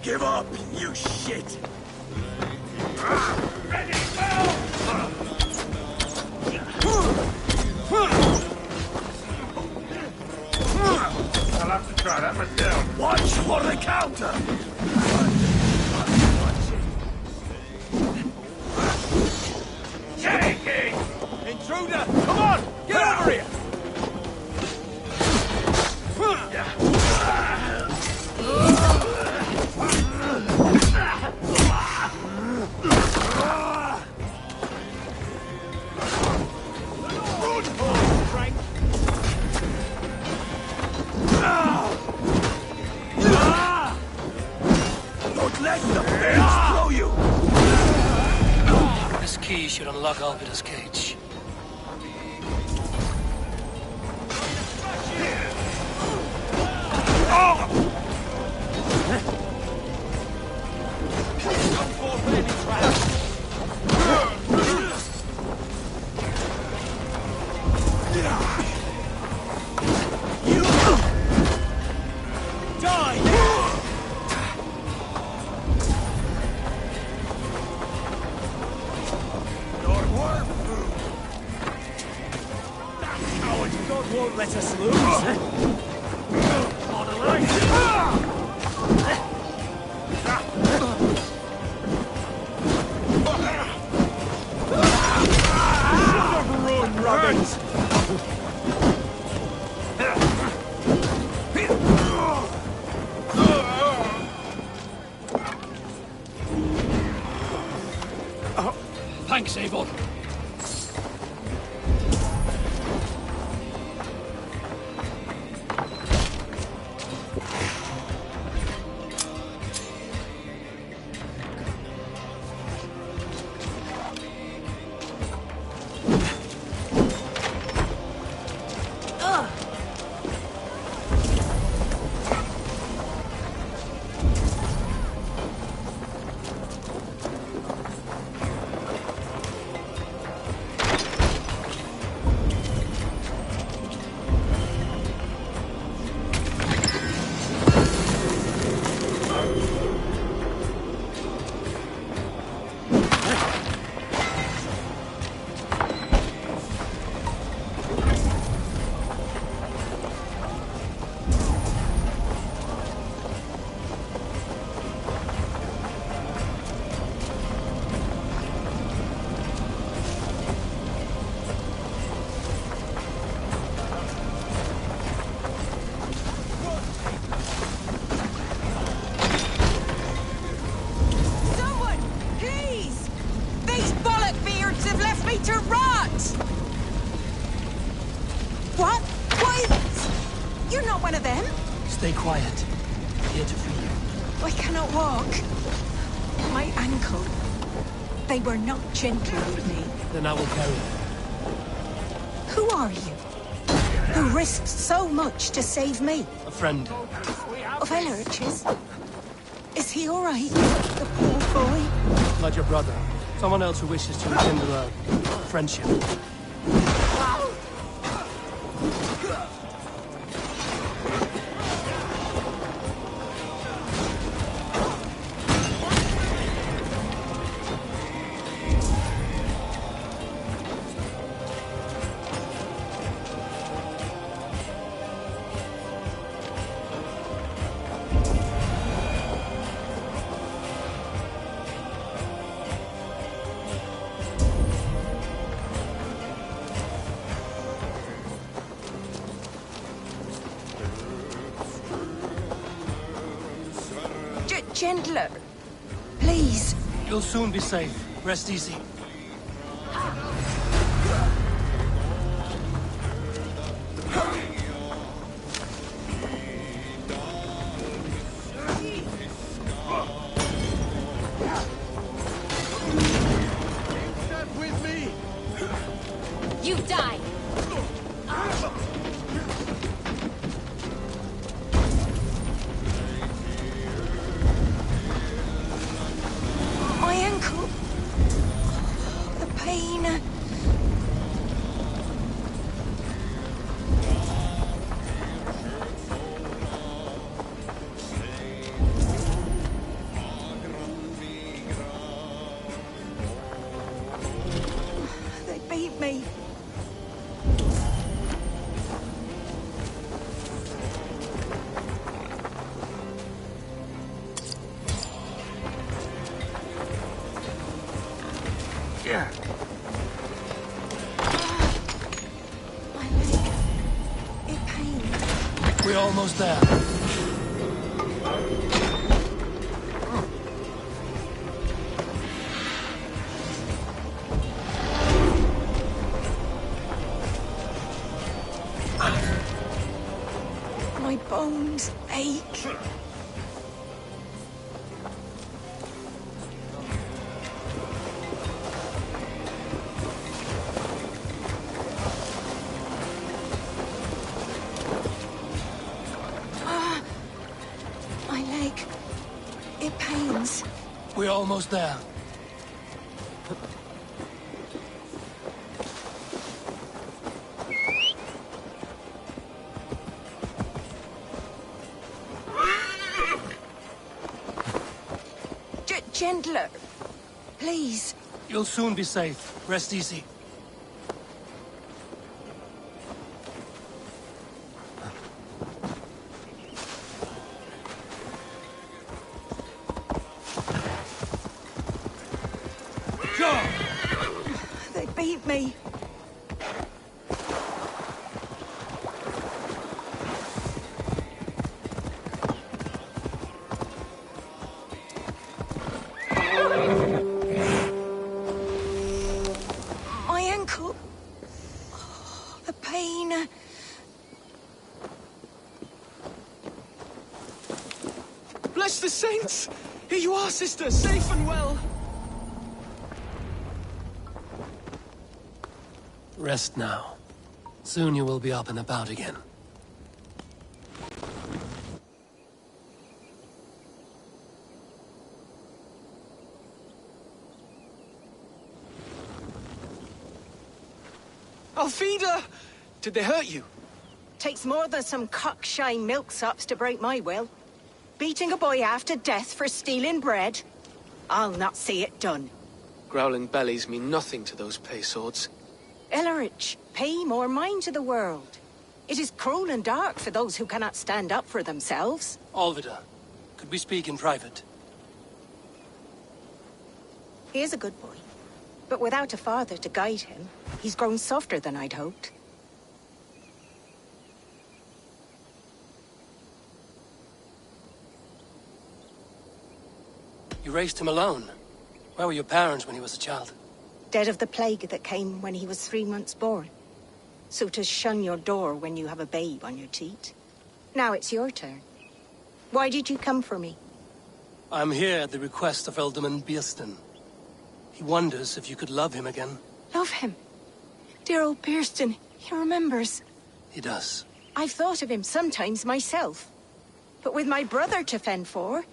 Give up, you shit! I'll have to try that myself. Watch for the counter! Shaking! Intruder! Come on! Get over here! Don't let the bears blow you! This key should unlock Alvida's cage. Won't let us lose. On the line. Run, Robbins. Thanks, Avon. You're not one of them. Stay quiet. I'm here to free you. I cannot walk. My ankle. They were not gentle with me. Then I will carry you. Who are you? Who risked so much to save me? A friend. Of Elrich's? Is he all right? The poor boy? Not your brother. Someone else who wishes to rekindle a friendship. Gentler. Please. You'll soon be safe. Rest easy. With me! You die! My ankle. The pain. They beat me. Yeah. My leg. It pains. We're almost there. My bones ache. My leg. It pains. We're almost there. Gentler. Please. You'll soon be safe. Rest easy. They beat me. My ankle. The pain. Bless the saints! Here you are, sister, safe and well. Rest now. Soon you will be up and about again. Alfida! Did they hurt you? Takes more than some cockshy milksops to break my will. Beating a boy half to death for stealing bread? I'll not see it done. Growling bellies mean nothing to those pay swords. Ellerich, pay more mind to the world. It is cruel and dark for those who cannot stand up for themselves. Alvida, could we speak in private? He is a good boy. But without a father to guide him, he's grown softer than I'd hoped. You raised him alone. Where were your parents when he was a child? Dead of the plague that came when he was 3 months born. So to shun your door when you have a babe on your teat. Now it's your turn. Why did you come for me? I'm here at the request of Alderman Bearston. He wonders if you could love him again. Love him? Dear old Bearston, he remembers. He does. I've thought of him sometimes myself. But with my brother to fend for,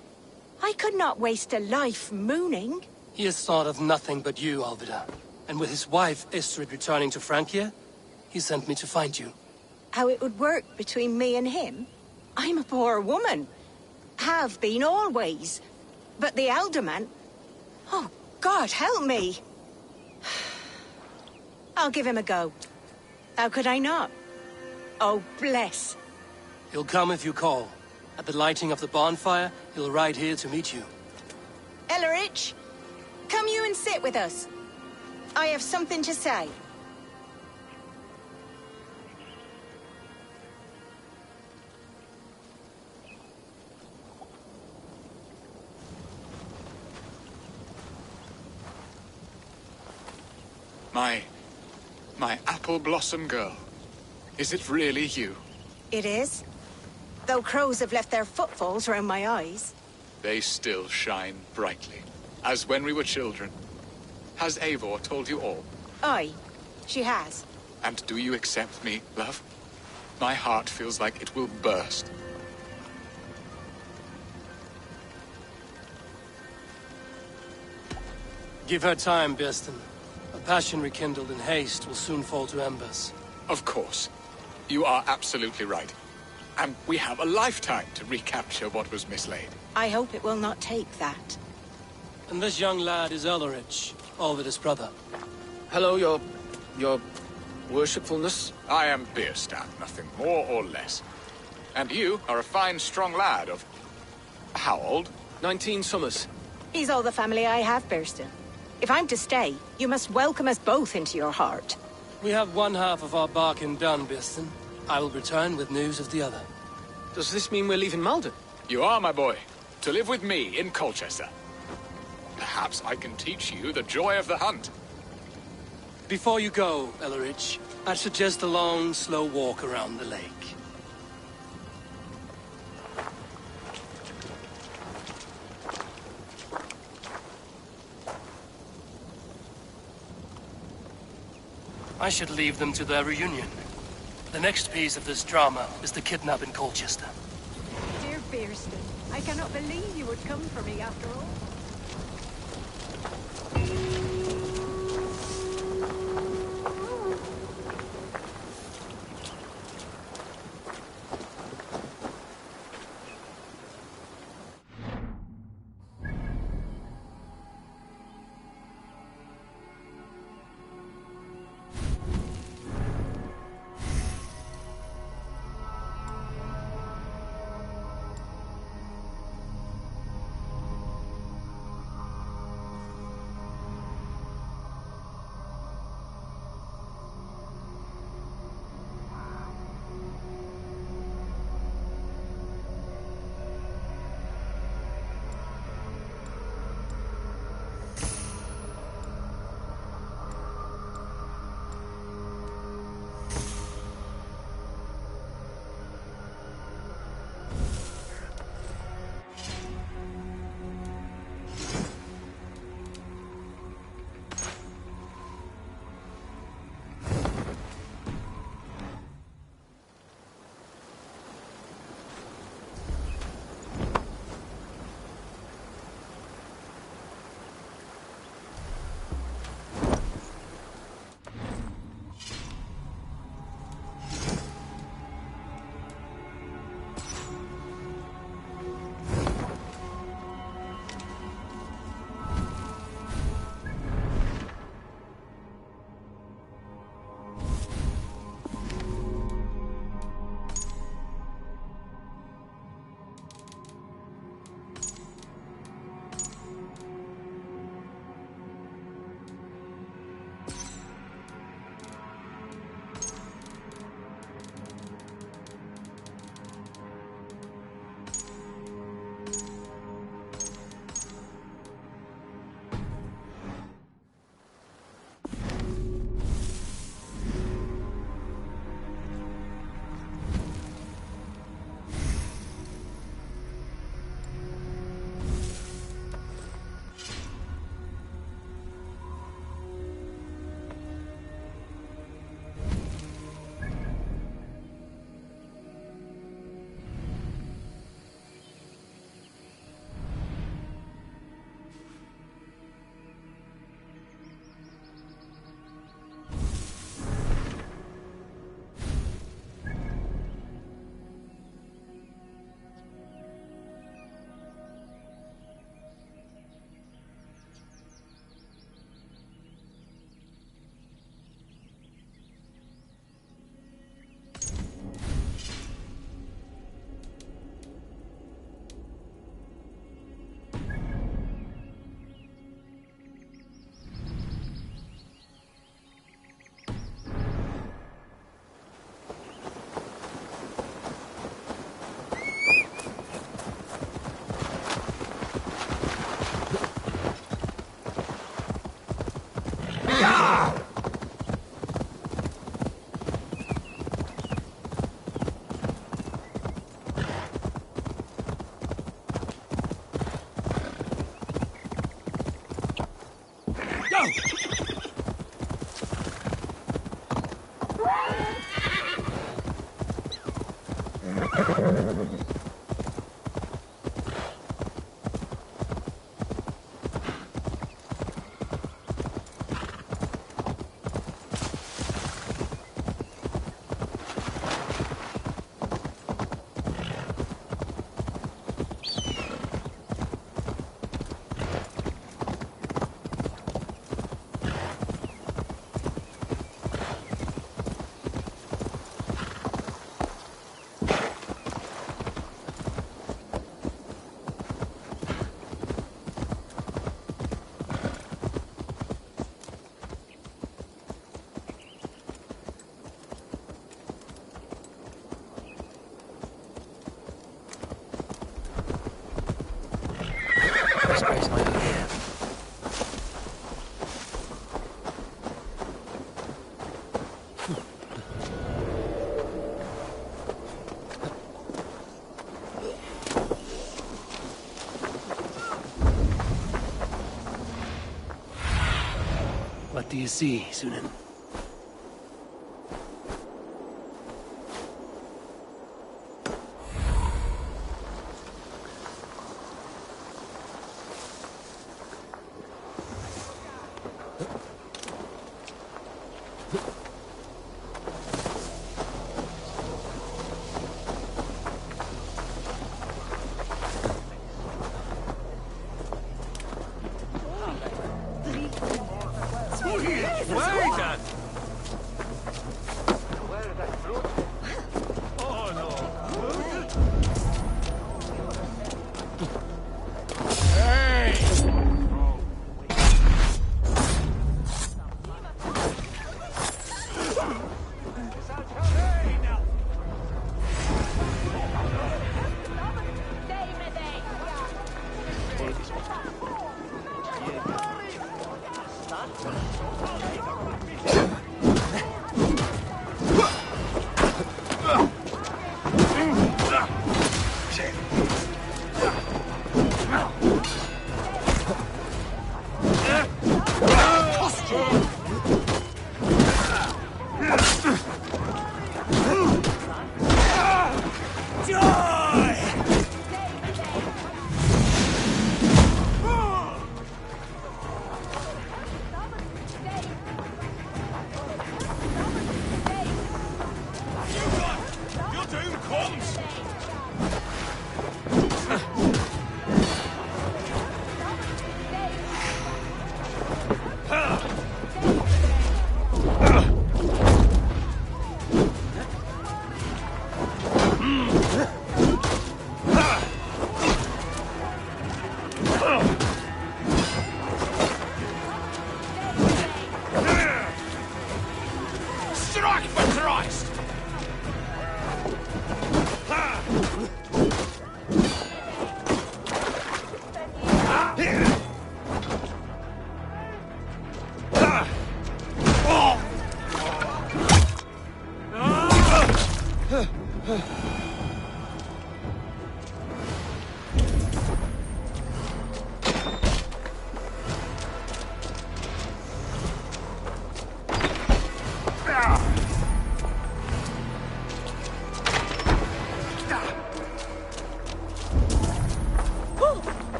I could not waste a life mooning. He has thought of nothing but you, Alvida. And with his wife, Estrid, returning to Francia, he sent me to find you. How it would work between me and him? I'm a poor woman. Have been always. But the alderman... Oh, God, help me! I'll give him a go. How could I not? Oh, bless. He'll come if you call. At the lighting of the bonfire, he'll ride here to meet you. Ellerich, come you and sit with us. I have something to say. My apple blossom girl. Is it really you? It is. Though crows have left their footfalls round my eyes. They still shine brightly, as when we were children. Has Eivor told you all? Aye, she has. And do you accept me, love? My heart feels like it will burst. Give her time, Bearston. A passion rekindled in haste will soon fall to embers. Of course. You are absolutely right. And we have a lifetime to recapture what was mislaid. I hope it will not take that. And this young lad is Ellerich, Alvida's brother. Hello, your worshipfulness. I am Beerstan, nothing more or less. And you are a fine, strong lad of... how old? 19 summers. He's all the family I have, Bearston. If I'm to stay, you must welcome us both into your heart. We have one half of our bargain done, Bearston. I will return with news of the other. Does this mean we're leaving Malden? You are, my boy. To live with me in Colchester. Perhaps I can teach you the joy of the hunt. Before you go, Ellerich, I'd suggest a long, slow walk around the lake. I should leave them to their reunion. The next piece of this drama is the kidnap in Colchester. Dear Bearston, I cannot believe you would come for me after all. Disgrace my own ear. What do you see, Sunan?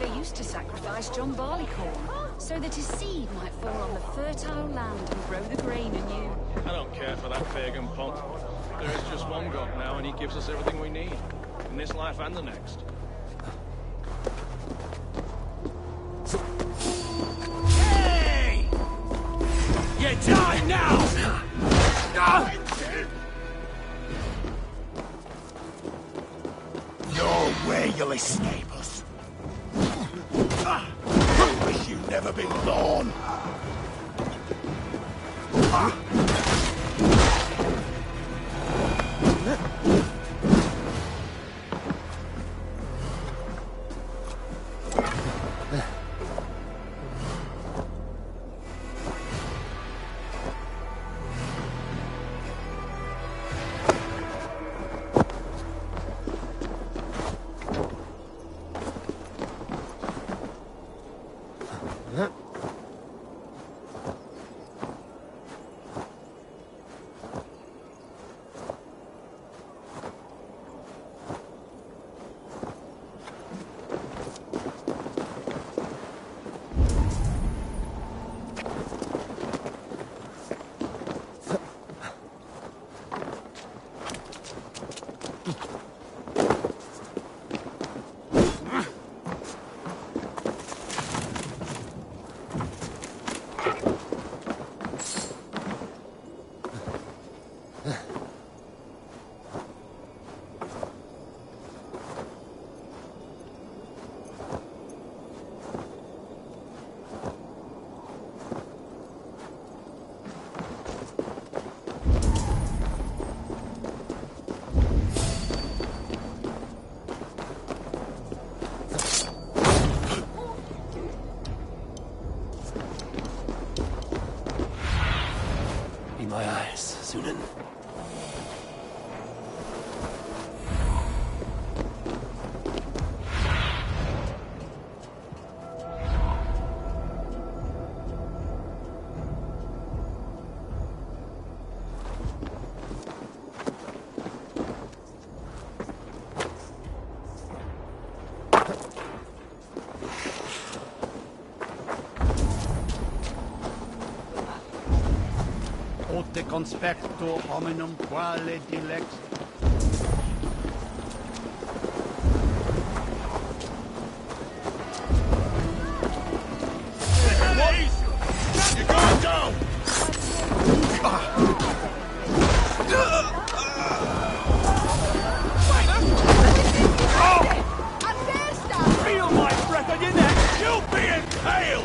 They used to sacrifice John Barleycorn, so that his seed might fall on the fertile land and grow the grain anew. I don't care for that pagan pomp. There is just one God now, and he gives us everything we need, in this life and the next. Hey! You die now! No way you'll escape us. Wish you'd never been born. Be my eyes, Sunan. Ote conspecto hominum quale dilex. You're going down! Feel my breath on your neck! You'll be impaled!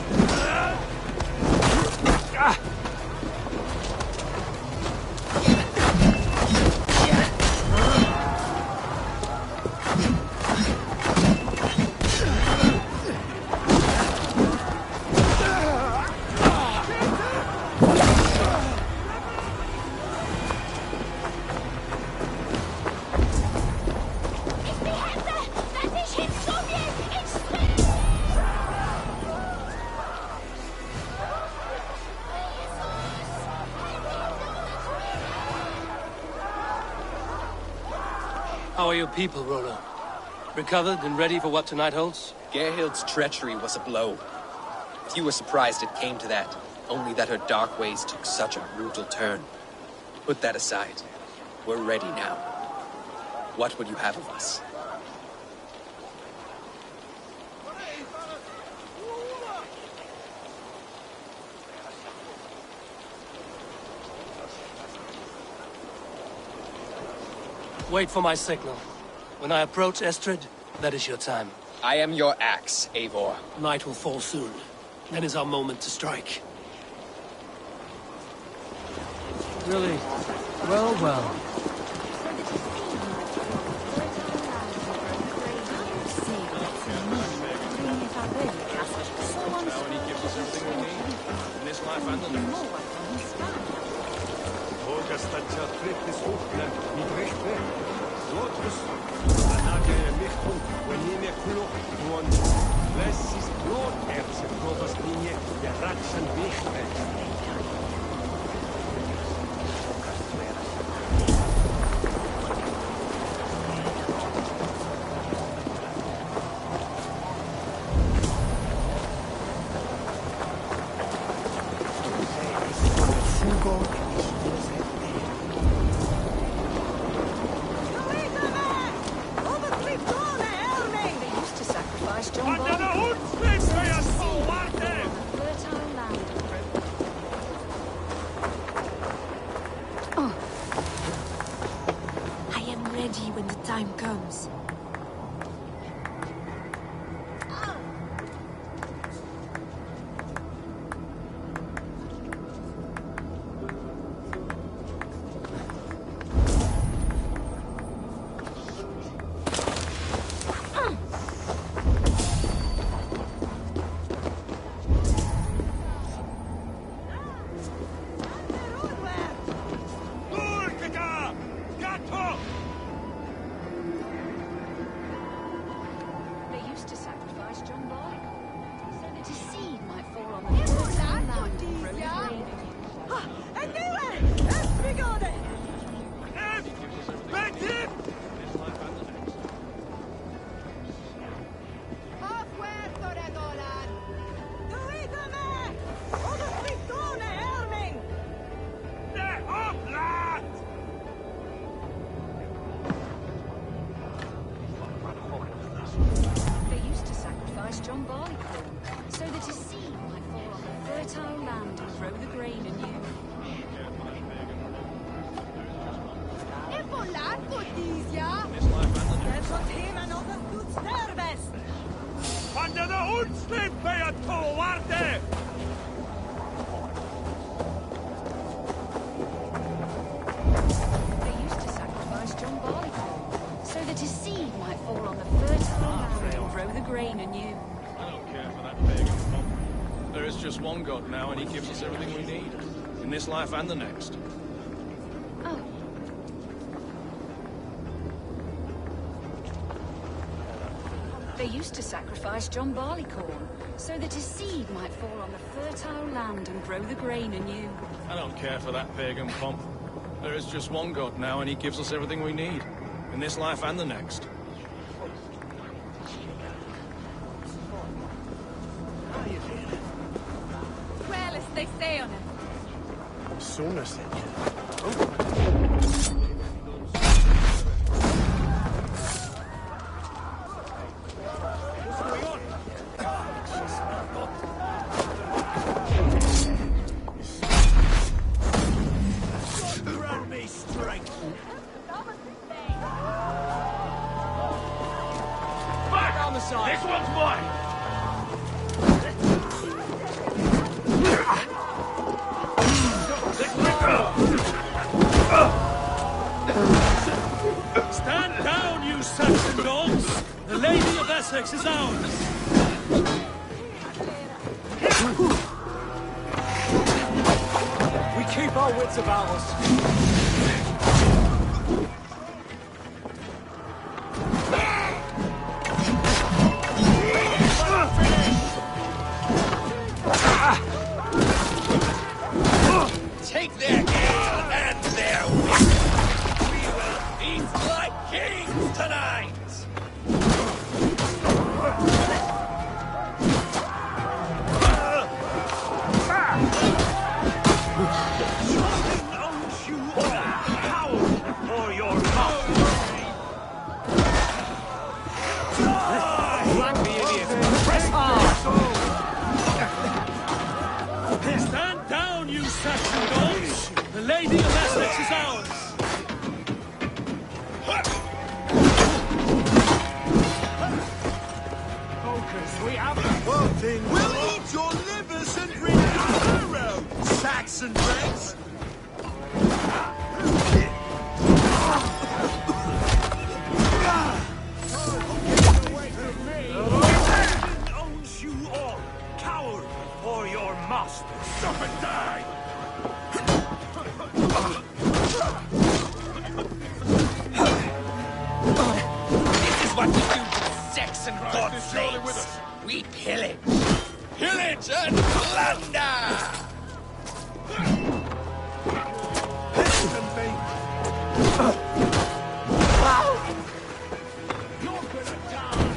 How are your people, Rollo? Recovered and ready for what tonight holds? Gerhild's treachery was a blow. Few were surprised it came to that, only that her dark ways took such a brutal turn. Put that aside. We're ready now. What would you have of us? Wait for my signal. When I approach Estrid, that is your time. I am your axe, Eivor. Night will fall soon. Then is our moment to strike. Really? Well, well. Now he gives us everything we need. In this life and the next. Comes. This life and the next. Under the Unslip Beatowarde! They used to sacrifice John Barleycorn, so that his seed might fall on the fertile land and grow the grain anew. I don't care for that pagan pomp. There is just one God now, and he gives us everything we need. In this life and the next. Oh. They used to sacrifice John Barleycorn, so that his seed might fall on the fertile land and grow the grain anew. I don't care for that pagan pomp. There is just one God now, and he gives us everything we need. In this life and the next. Well, as they say on it. Sooner said Grant me strength. Back on the side! This one's mine! Stand down, you Saxon dogs! The Lady of Essex is ours! We keep our wits about us. Take their ale and their wit. We will feast like kings tonight. Owns you all, coward, for your mouth. Black the idiot! Press hard! Stand down, you Saxon dogs! The Lady of Essex is ours! Focus, we have nothing. We'll eat your livers and bring arrow, Saxon Rex. Owns you all, coward, for your master. Stop and die! This is what we do to Saxon godslaves. We pillage. Pillage and plunder!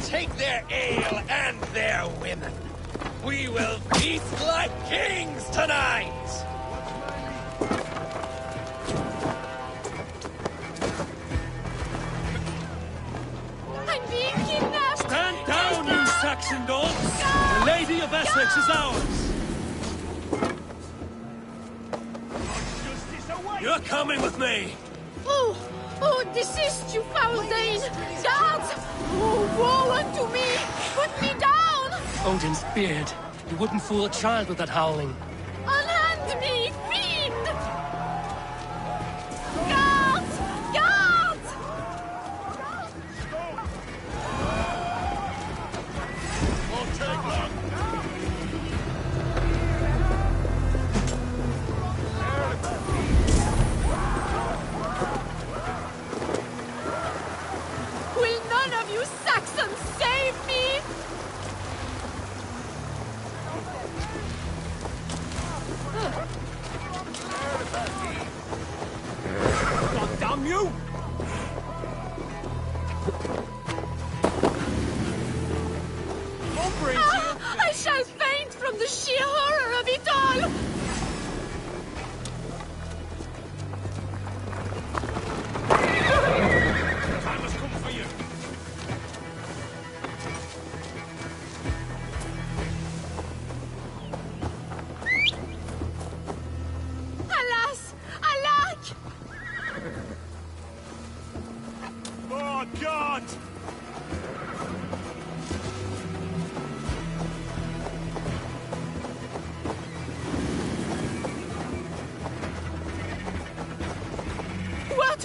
Take their ale and their women. We will feast like kings tonight! I'm being kidnapped! Stand down, you Saxon dogs! The Lady of Essex is ours! You're coming with me! Oh! Oh, desist, you foul Dane! Guards! Oh, woe unto me! Put me down! Odin's beard. You wouldn't fool a child with that howling. Unhand me, fiend! Guards! Guards! Won't take long. Will none of you Saxons save me? God damn you! I shall faint from the sheer horror of it all! Time has come for you. Alas! Alack!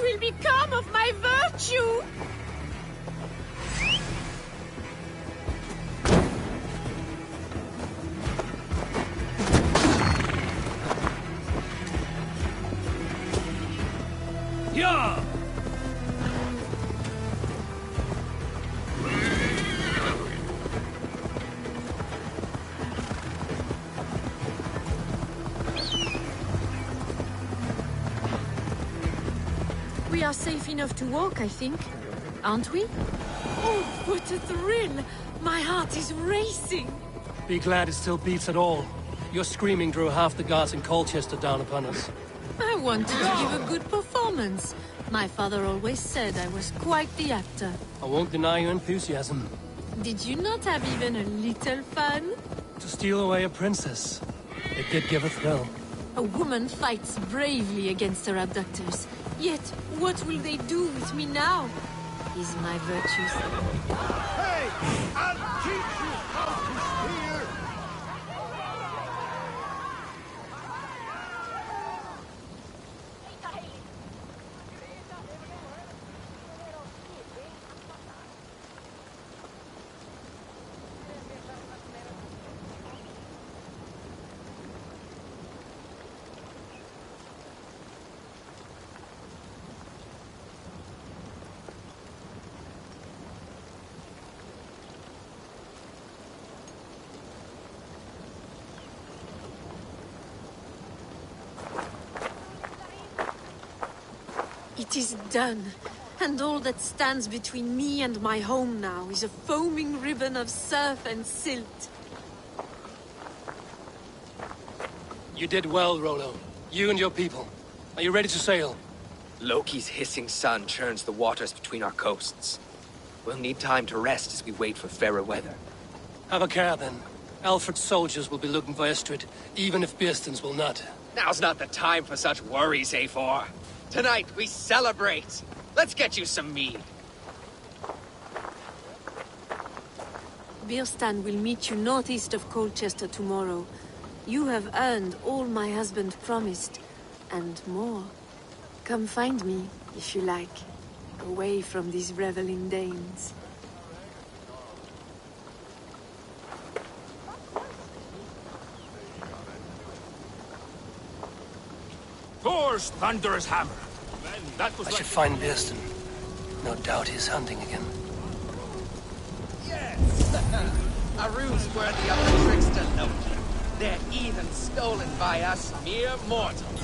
will become of my virtue? Yeah! We are safe enough to walk, I think. Aren't we? Oh, what a thrill! My heart is racing! Be glad it still beats at all. Your screaming drew half the guards in Colchester down upon us. I wanted to give a good performance. My father always said I was quite the actor. I won't deny your enthusiasm. Did you not have even a little fun? To steal away a princess. It did give a thrill. A woman fights bravely against her abductors. Yet, what will they do with me now? Is my virtue safe? Hey! I'll teach you how to steer! It is done. And all that stands between me and my home now is a foaming ribbon of surf and silt. You did well, Rollo. You and your people. Are you ready to sail? Loki's hissing sun churns the waters between our coasts. We'll need time to rest as we wait for fairer weather. Have a care, then. Alfred's soldiers will be looking for Estrid, even if Bearstons will not. Now's not the time for such worries, A4. Tonight, we celebrate! Let's get you some mead. Birstan will meet you northeast of Colchester tomorrow. You have earned all my husband promised, and more. Come find me, if you like, away from these reveling Danes. Thor's thunderous hammer. That was I should find Bearston. No doubt he's hunting again. Yes! A ruse worthy of the trickster Loki. They're even stolen by us mere mortals.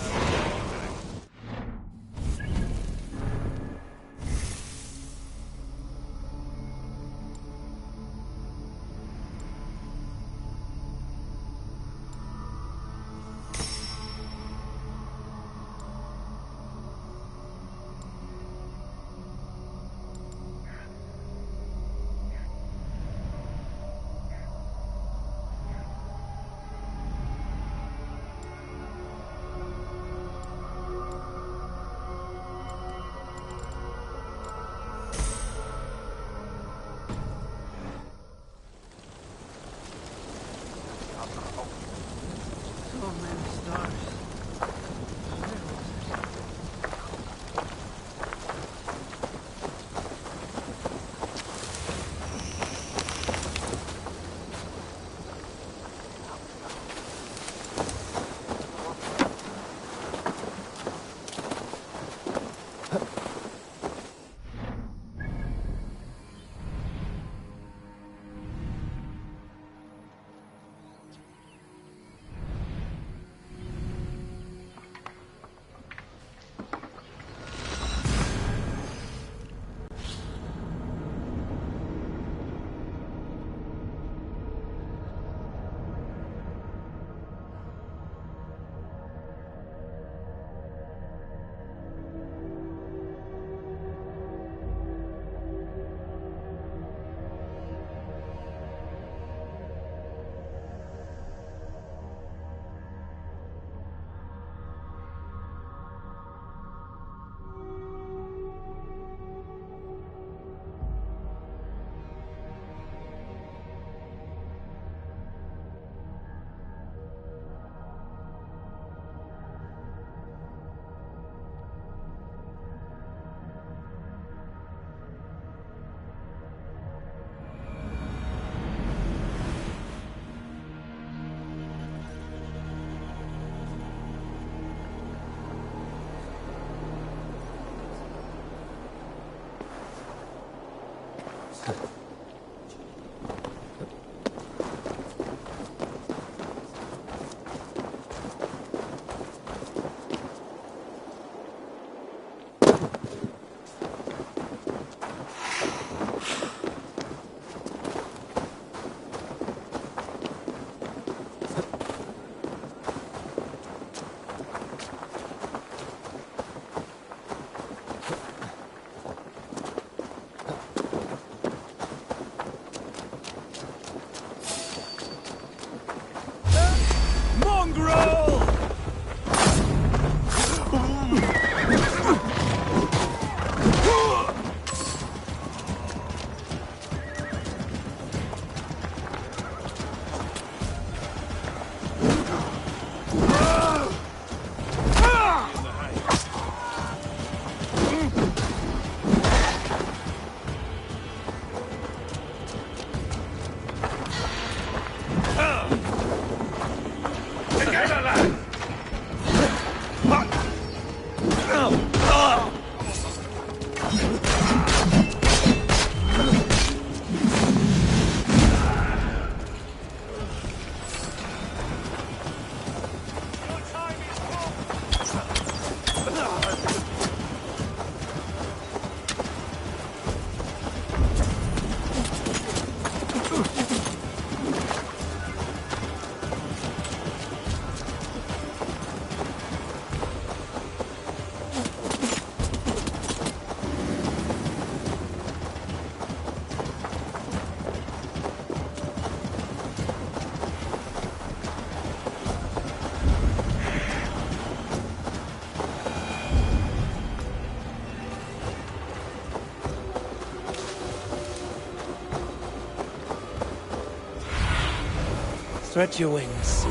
Stretch your wings.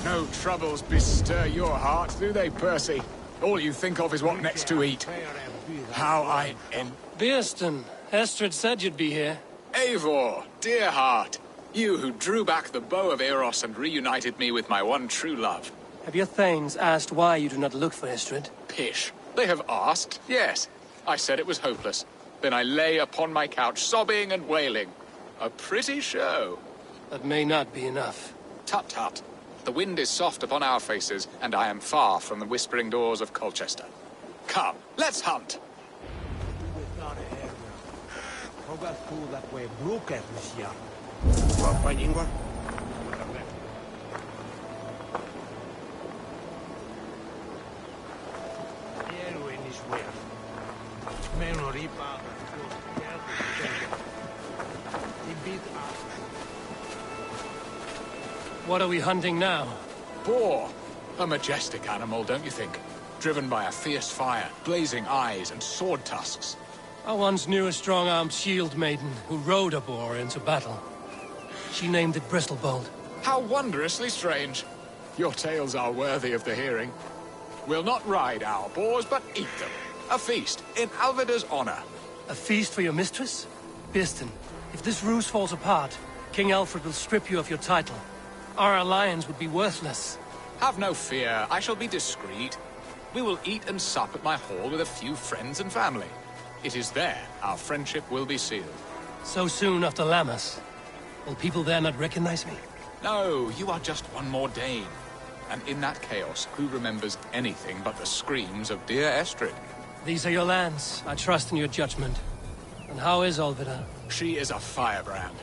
No troubles bestir your heart, do they, Percy? All you think of is what next to eat. How I Bearston, Estrid said you'd be here. Eivor, dear heart. You who drew back the bow of Eros and reunited me with my one true love. Have your thanes asked why you do not look for Estrid? Pish. They have asked, yes. I said it was hopeless. Then I lay upon my couch, sobbing and wailing. A pretty show. That may not be enough. Tut-tut. The wind is soft upon our faces, and I am far from the whispering doors of Colchester. Come, let's hunt! What are we hunting now? Boar. A majestic animal, don't you think? Driven by a fierce fire, blazing eyes, and sword tusks. I once knew a strong-armed shield maiden who rode a boar into battle. She named it Bristlebolt. How wondrously strange. Your tales are worthy of the hearing. We'll not ride our boars, but eat them. A feast, in Alvida's honor. A feast for your mistress? Bearston, if this ruse falls apart, King Alfred will strip you of your title. Our alliance would be worthless. Have no fear, I shall be discreet. We will eat and sup at my hall with a few friends and family. It is there our friendship will be sealed. So soon after Lammas? Will people there not recognize me? No, you are just one more Dane. And in that chaos, who remembers anything but the screams of dear Estrid? These are your lands. I trust in your judgment. And how is Alvida? She is a firebrand.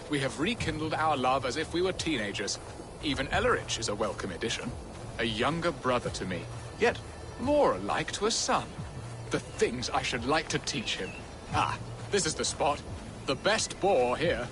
We have rekindled our love as if we were teenagers. Even Ellerich is a welcome addition. A younger brother to me, yet more alike to a son. The things I should like to teach him. Ah, this is the spot. The best boar here.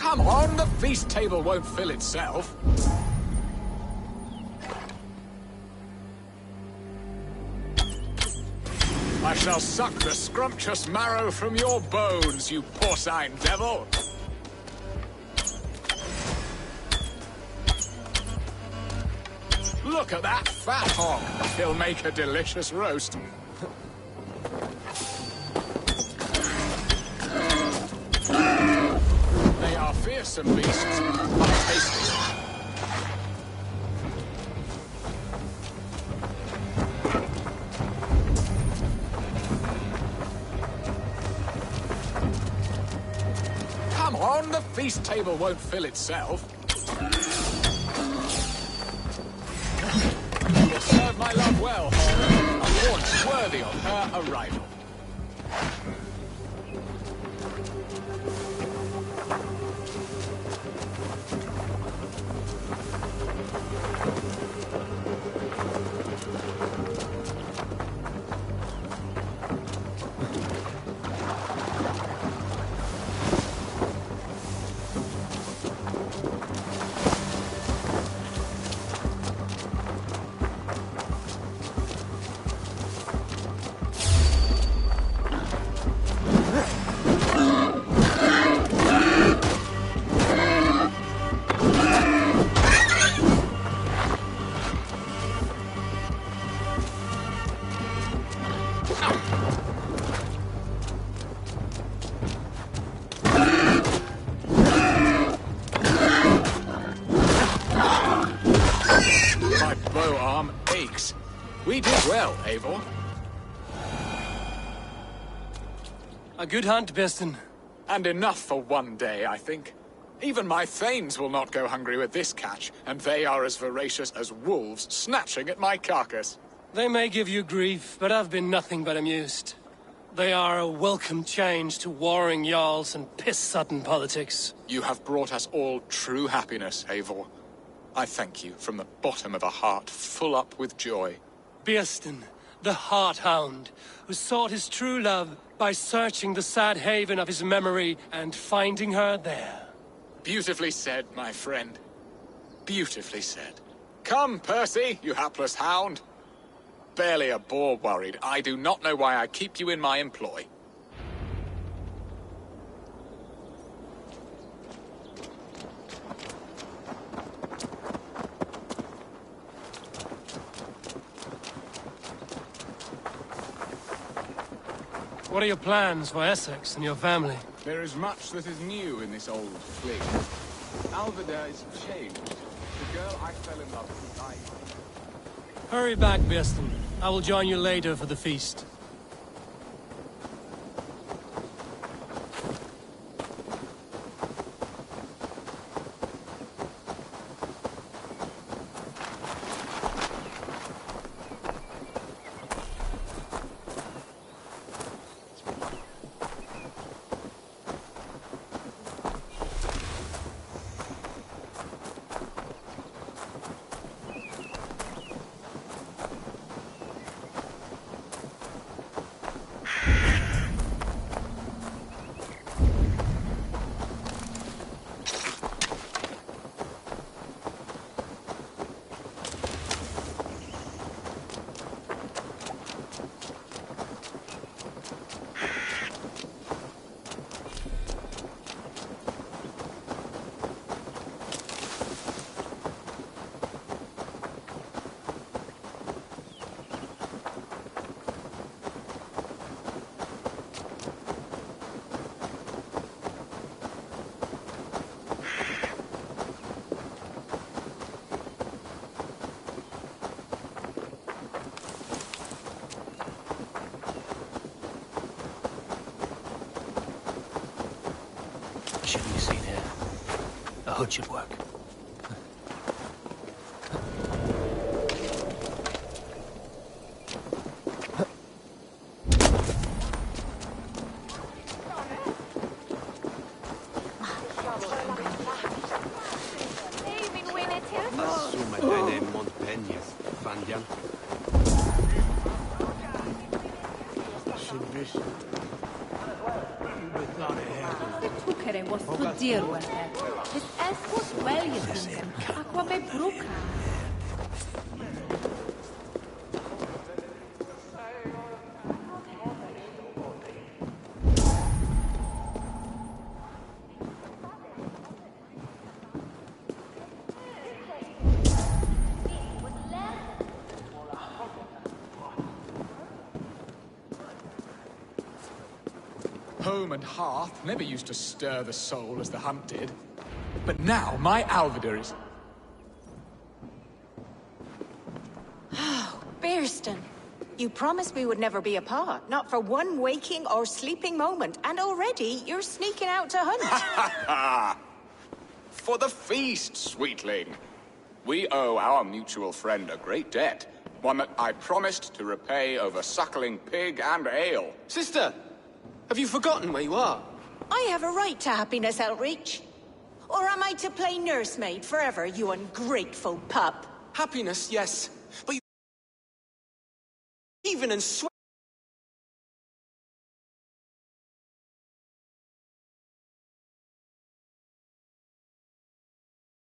Come on, the feast table won't fill itself. I shall suck the scrumptious marrow from your bones, you porcine devil! Look at that fat hog! He'll make a delicious roast. They are fearsome beasts, but tasty. Come on, the feast table won't fill itself. You will serve my love well, Horn. A haunch worthy of her arrival. My bow arm aches. We did well, Eivor. A good hunt, Beston. And enough for one day, I think. Even my thanes will not go hungry with this catch, and they are as voracious as wolves snatching at my carcass. They may give you grief, but I've been nothing but amused. They are a welcome change to warring jarls and piss-sudden politics. You have brought us all true happiness, Eivor. I thank you from the bottom of a heart full up with joy. Beston, the Heart-Hound, who sought his true love by searching the sad haven of his memory and finding her there. Beautifully said, my friend. Beautifully said. Come, Percy, you hapless hound. Barely a boar worried. I do not know why I keep you in my employ. What are your plans for Essex and your family? There is much that is new in this old fleet. Alvida is changed. The girl I fell in love with died. Hurry back, Beston. I will join you later for the feast. Shouldn't be seen here. A hood should work. was to deal with it. His ass was well, you think, aqua be bruca. Home and hearth never used to stir the soul as the hunt did. But now my Alvidar is... Oh, Bearston. You promised we would never be apart, not for one waking or sleeping moment, and already you're sneaking out to hunt. For the feast, sweetling. We owe our mutual friend a great debt. One that I promised to repay over suckling pig and ale. Sister! Have you forgotten where you are? I have a right to happiness, Outreach. Or am I to play nursemaid forever, you ungrateful pup? Happiness, yes. But you... even in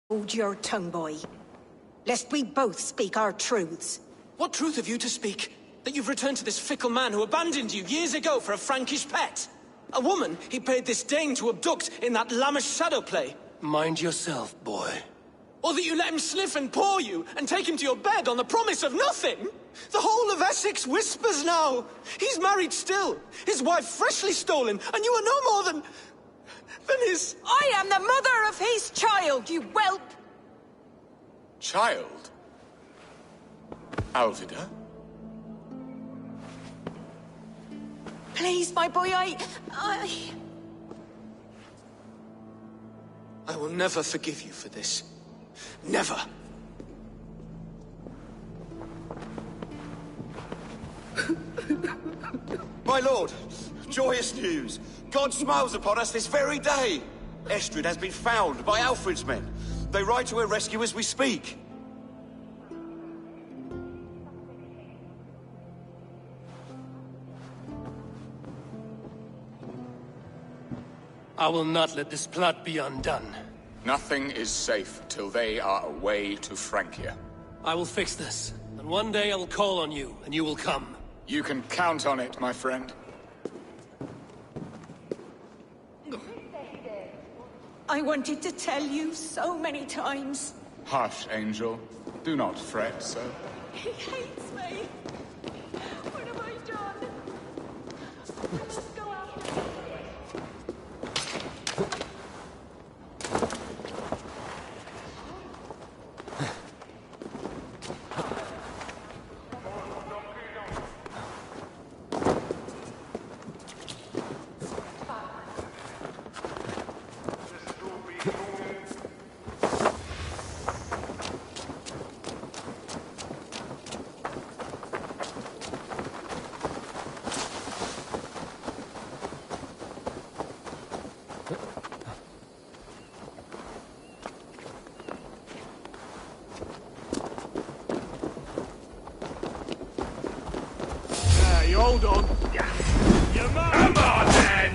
Hold your tongue, boy. Lest we both speak our truths. What truth have you to speak? That you've returned to this fickle man who abandoned you years ago for a Frankish pet? A woman he paid this Dane to abduct in that lammish shadow play? Mind yourself, boy. Or that you let him sniff and paw you, and take him to your bed on the promise of nothing? The whole of Essex whispers now. He's married still, his wife freshly stolen, and you are no more than his... I am the mother of his child, you whelp! Child? Alvidar? Please, my boy, I will never forgive you for this. Never! My lord, joyous news. God smiles upon us this very day. Estrid has been found by Alfred's men. They ride to her rescue as we speak. I will not let this plot be undone. Nothing is safe till they are away to Francia. I will fix this, and one day I will call on you, and you will come. You can count on it, my friend. I wanted to tell you so many times. Hush, Angel. Do not fret so. He hates me. What have I done? Let's go after him. Hold on. You come on, then!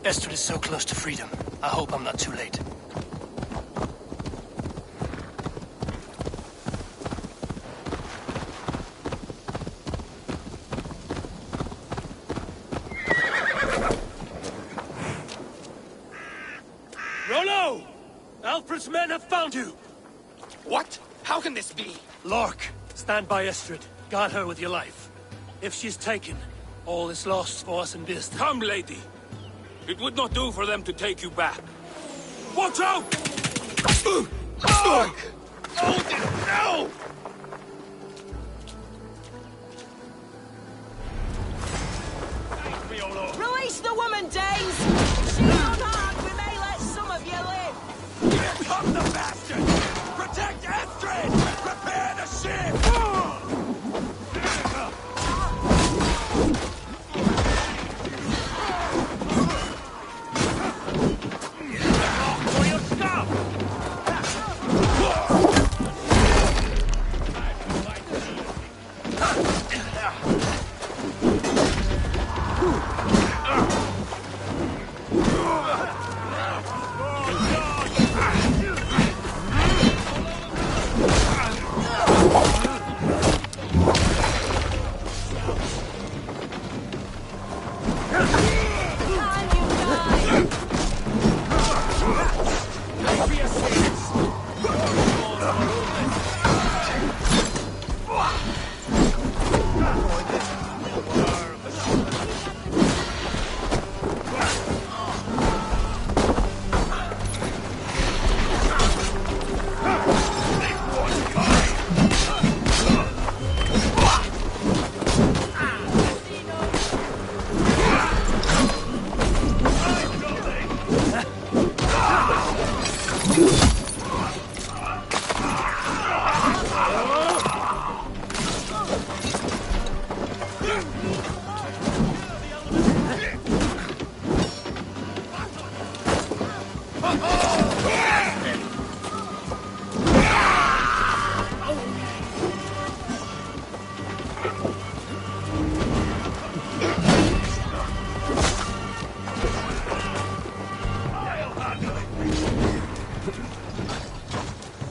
Estrid is so close to freedom. I hope I'm not too late. Rollo! Alfred's men have found you! What? How can this be? Lork, stand by Estrid. Guard her with your life. If she's taken, all is lost for us in Bearston. Come, lady. It would not do for them to take you back. Watch out! Hold it now! Release the woman, Danes! She unharmed, we may let some of you live! Here come the bastards! Protect Estrid! Prepare the ship! For your stuff!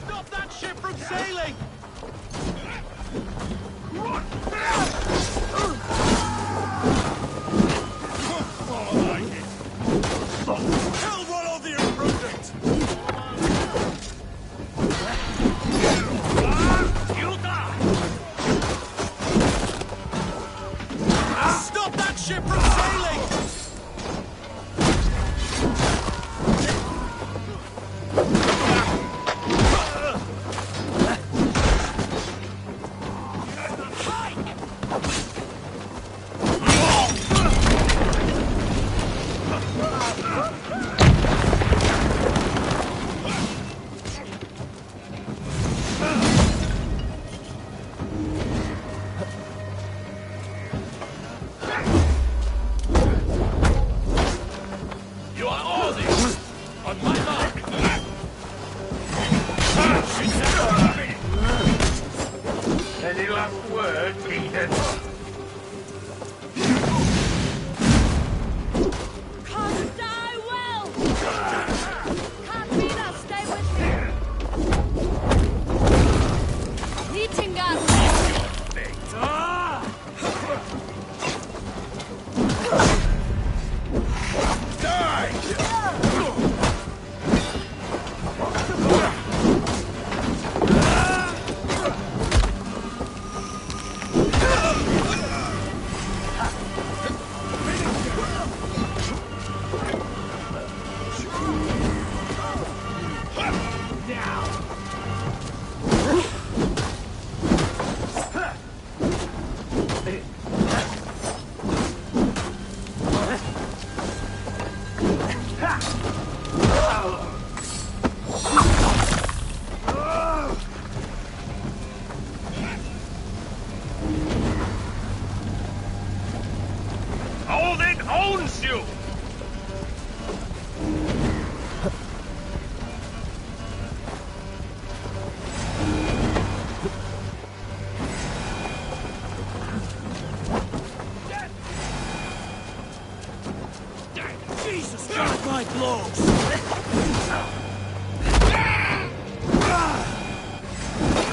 Stop that ship from sailing! Hell, run all the imprudence!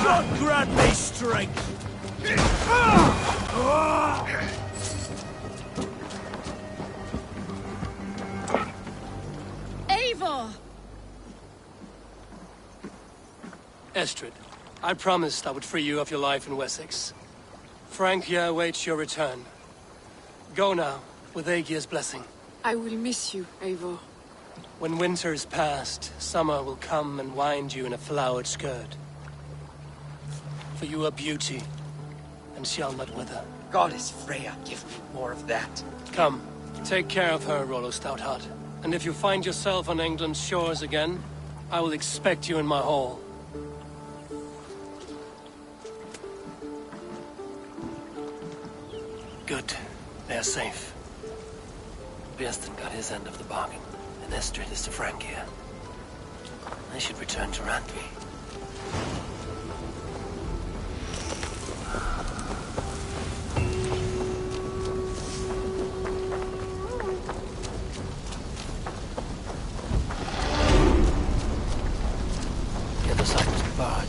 God grant me strength! Eivor! Estrid, I promised I would free you of your life in Wessex. Frank here awaits your return. Go now, with Aegir's blessing. I will miss you, Eivor. When winter is past, summer will come and wind you in a flowered skirt. For you are beauty, and shall not wither. Goddess Freya, give me more of that. Come, take care of her, Rollo Stoutheart. And if you find yourself on England's shores again, I will expect you in my hall. Good. They are safe. Bearston got his end of the bargain, and Estrid is to Frank here. I should return to Randvi. The other side must be barred.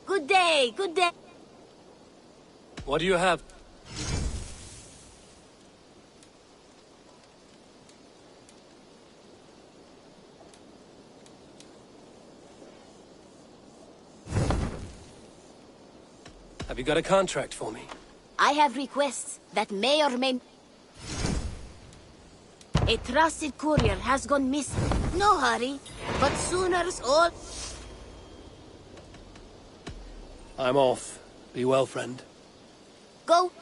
Good day, good day. What do you have? Have you got a contract for me? I have requests that may or may... A trusted courier has gone missing. No hurry, but sooner's all... I'm off. Be well, friend. Go.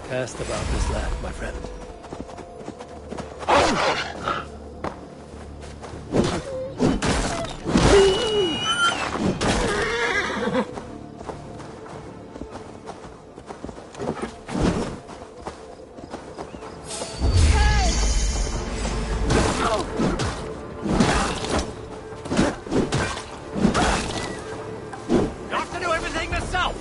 Cast about this land, my friend. Not to do everything myself!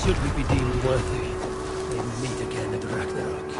Should we be deemed worthy, may we meet again at Ragnarok.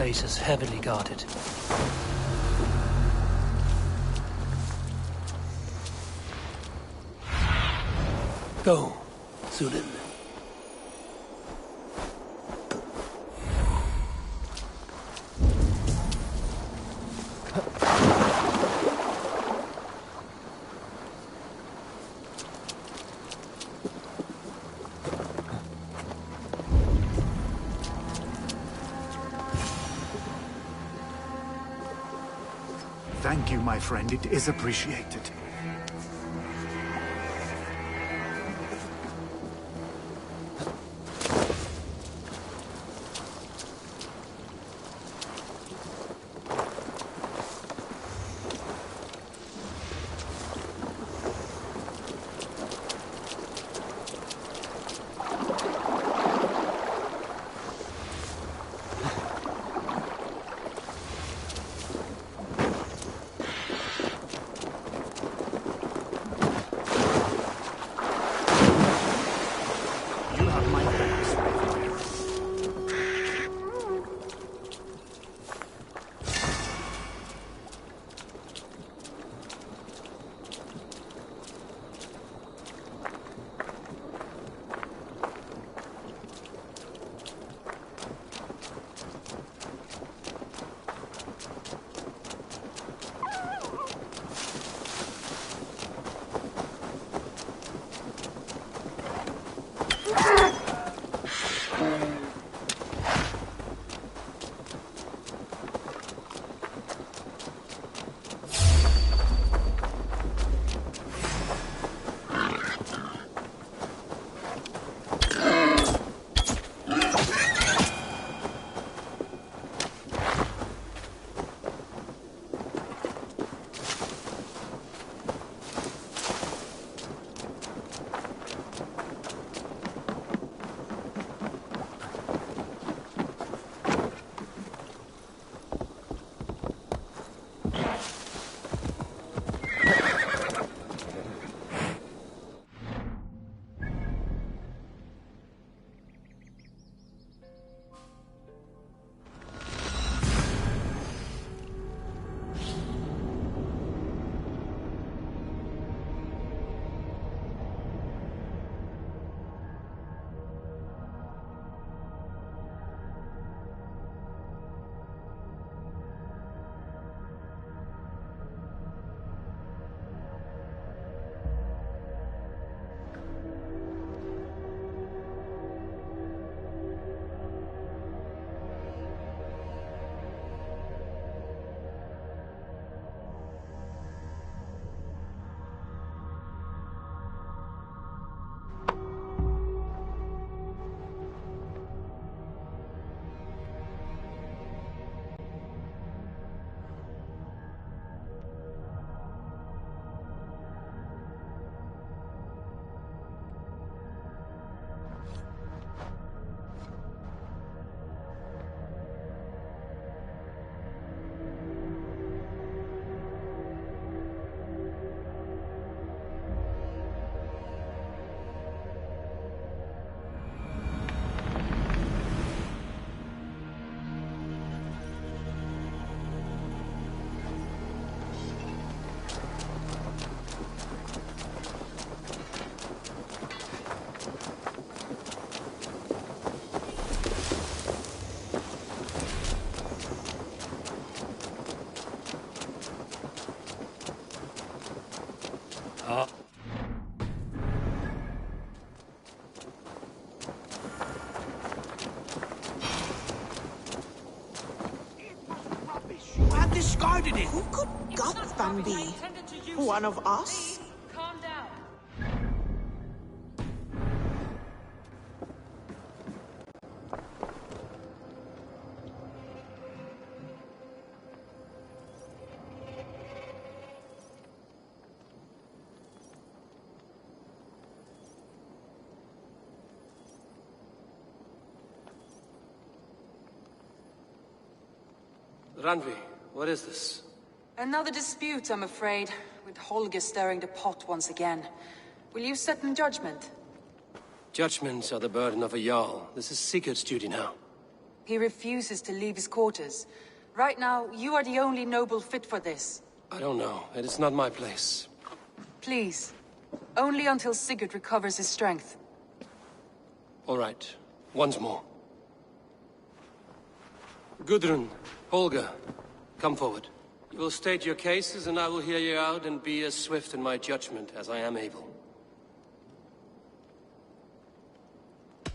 place is heavily guarded. Go, Zulin. Thank you, my friend. It is appreciated. Discarded it. Who could Gotham be? One of us? Calm down. Ranvi, what is this? Another dispute, I'm afraid, with Holger stirring the pot once again. Will you set in judgment? Judgments are the burden of a Jarl. This is Sigurd's duty now. He refuses to leave his quarters. Right now, you are the only noble fit for this. I don't know. It is not my place. Please. Only until Sigurd recovers his strength. All right. Once more. Gudrun, Holger, come forward. You will state your cases, and I will hear you out and be as swift in my judgment as I am able.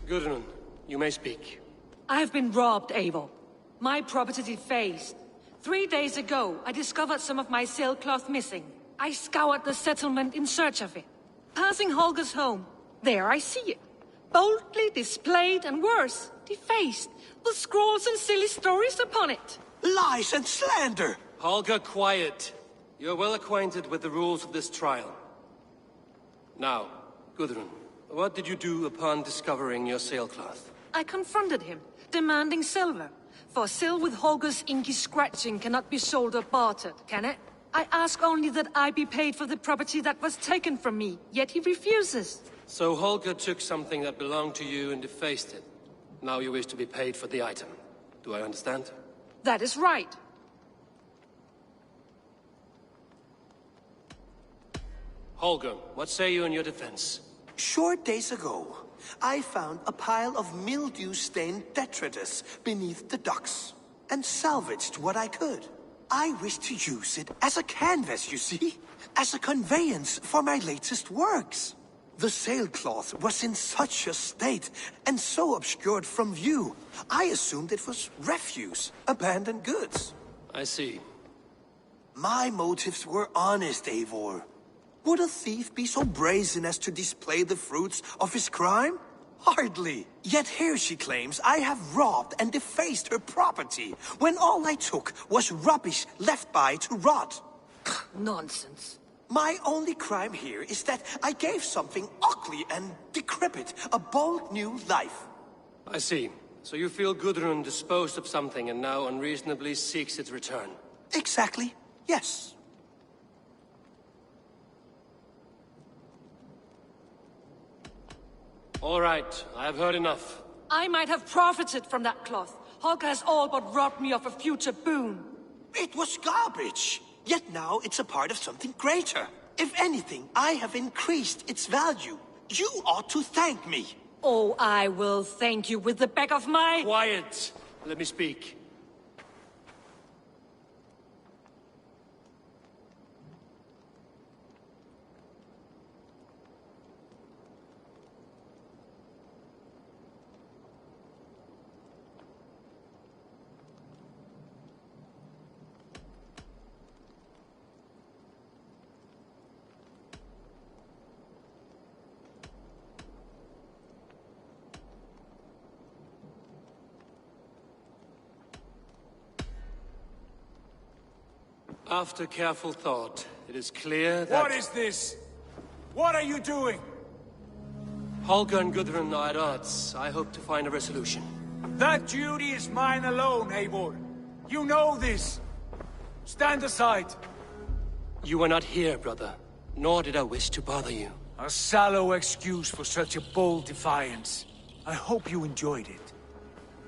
Gudrun, you may speak. I have been robbed, Eivor. My property defaced. 3 days ago, I discovered some of my sailcloth missing. I scoured the settlement in search of it. Passing Holger's home, there I see it. Boldly displayed and worse, defaced, with scrawls and silly stories upon it. Lies and slander! Holger, quiet. You're well acquainted with the rules of this trial. Now, Gudrun, what did you do upon discovering your sailcloth? I confronted him, demanding silver. For sil with Holger's inky scratching cannot be sold or bartered, can it? I ask only that I be paid for the property that was taken from me, yet he refuses. So Holger took something that belonged to you and defaced it. Now you wish to be paid for the item. Do I understand? That is right. Holger, what say you in your defense? Short days ago, I found a pile of mildew-stained detritus beneath the docks, and salvaged what I could. I wish to use it as a canvas, you see? As a conveyance for my latest works. The sailcloth was in such a state, and so obscured from view, I assumed it was refuse, abandoned goods. I see. My motives were honest, Eivor. Would a thief be so brazen as to display the fruits of his crime? Hardly. Yet here she claims I have robbed and defaced her property, when all I took was rubbish left by to rot. Nonsense. My only crime here is that I gave something ugly and decrepit a bold new life. I see. So you feel Gudrun disposed of something and now unreasonably seeks its return? Exactly. Yes. All right, I have heard enough. I might have profited from that cloth. Holger has all but robbed me of a future boon. It was garbage. Yet now it's a part of something greater. If anything, I have increased its value. You ought to thank me. Oh, I will thank you with the back of my... Quiet! Let me speak. After careful thought, it is clear that... What is this? What are you doing? Holger and Gudrun are at odds. I hope to find a resolution. That duty is mine alone, Eivor. You know this. Stand aside. You were not here, brother. Nor did I wish to bother you. A sallow excuse for such a bold defiance. I hope you enjoyed it.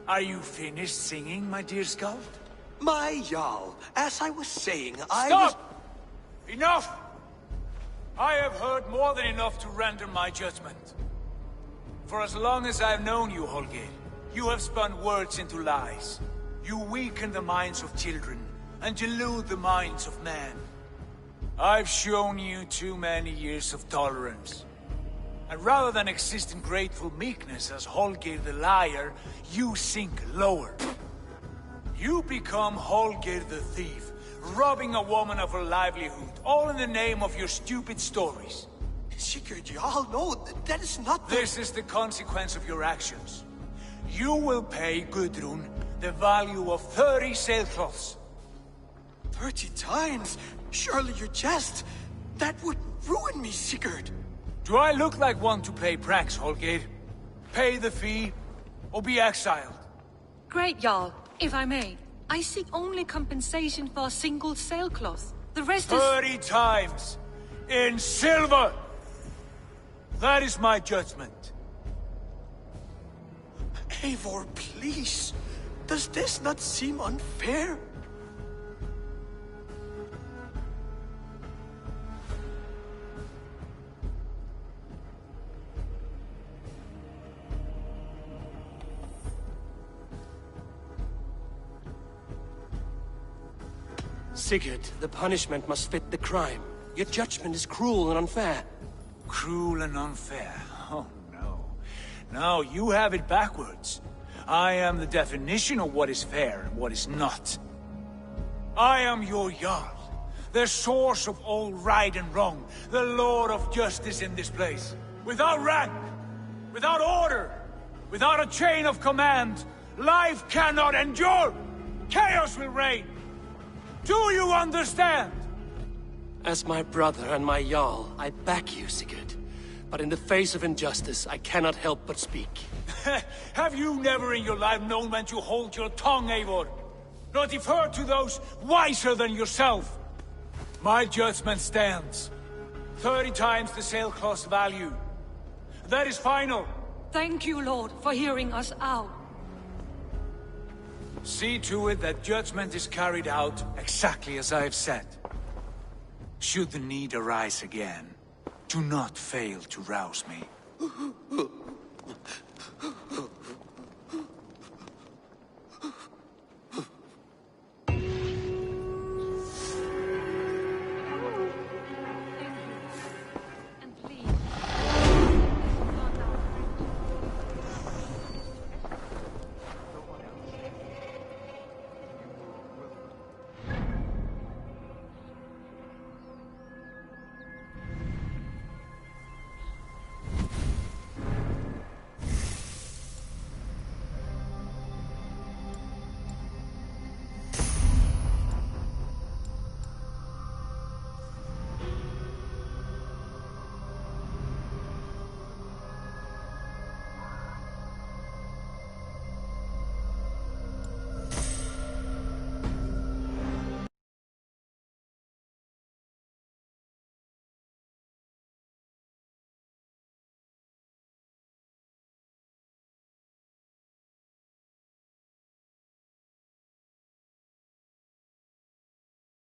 Are you finished singing, my dear Skald? My Jarl, as I was saying, Stop! Enough! I have heard more than enough to render my judgment. For as long as I've known you, Holger, you have spun words into lies. You weaken the minds of children, and delude the minds of men. I've shown you too many years of tolerance. And rather than exist in grateful meekness as Holger the liar, you sink lower. You become Holger the thief, robbing a woman of her livelihood, all in the name of your stupid stories. Sigurd, Jarl, no, that is not the... This is the consequence of your actions. You will pay Gudrun the value of 30 sailcloths. 30 times? Surely you jest. That would ruin me, Sigurd. Do I look like one to play pranks, Holger? Pay the fee, or be exiled. Great, Jarl. If I may, I seek only compensation for a single sailcloth. The rest is... 30 times! In silver! That is my judgment. Eivor, please. Does this not seem unfair? Sigurd, the punishment must fit the crime. Your judgment is cruel and unfair. Cruel and unfair? Oh, no. No, you have it backwards. I am the definition of what is fair and what is not. I am your Jarl, the source of all right and wrong, the Lord of justice in this place. Without rank, without order, without a chain of command, life cannot endure. Chaos will reign. Do you understand? As my brother and my Jarl, I back you, Sigurd. But in the face of injustice, I cannot help but speak. Have you never in your life known when to hold your tongue, Eivor? Nor defer to those wiser than yourself? My judgment stands. 30 times the sailcloth's value. That is final. Thank you, Lord, for hearing us out. See to it that judgment is carried out exactly as I have said. Should the need arise again, do not fail to rouse me.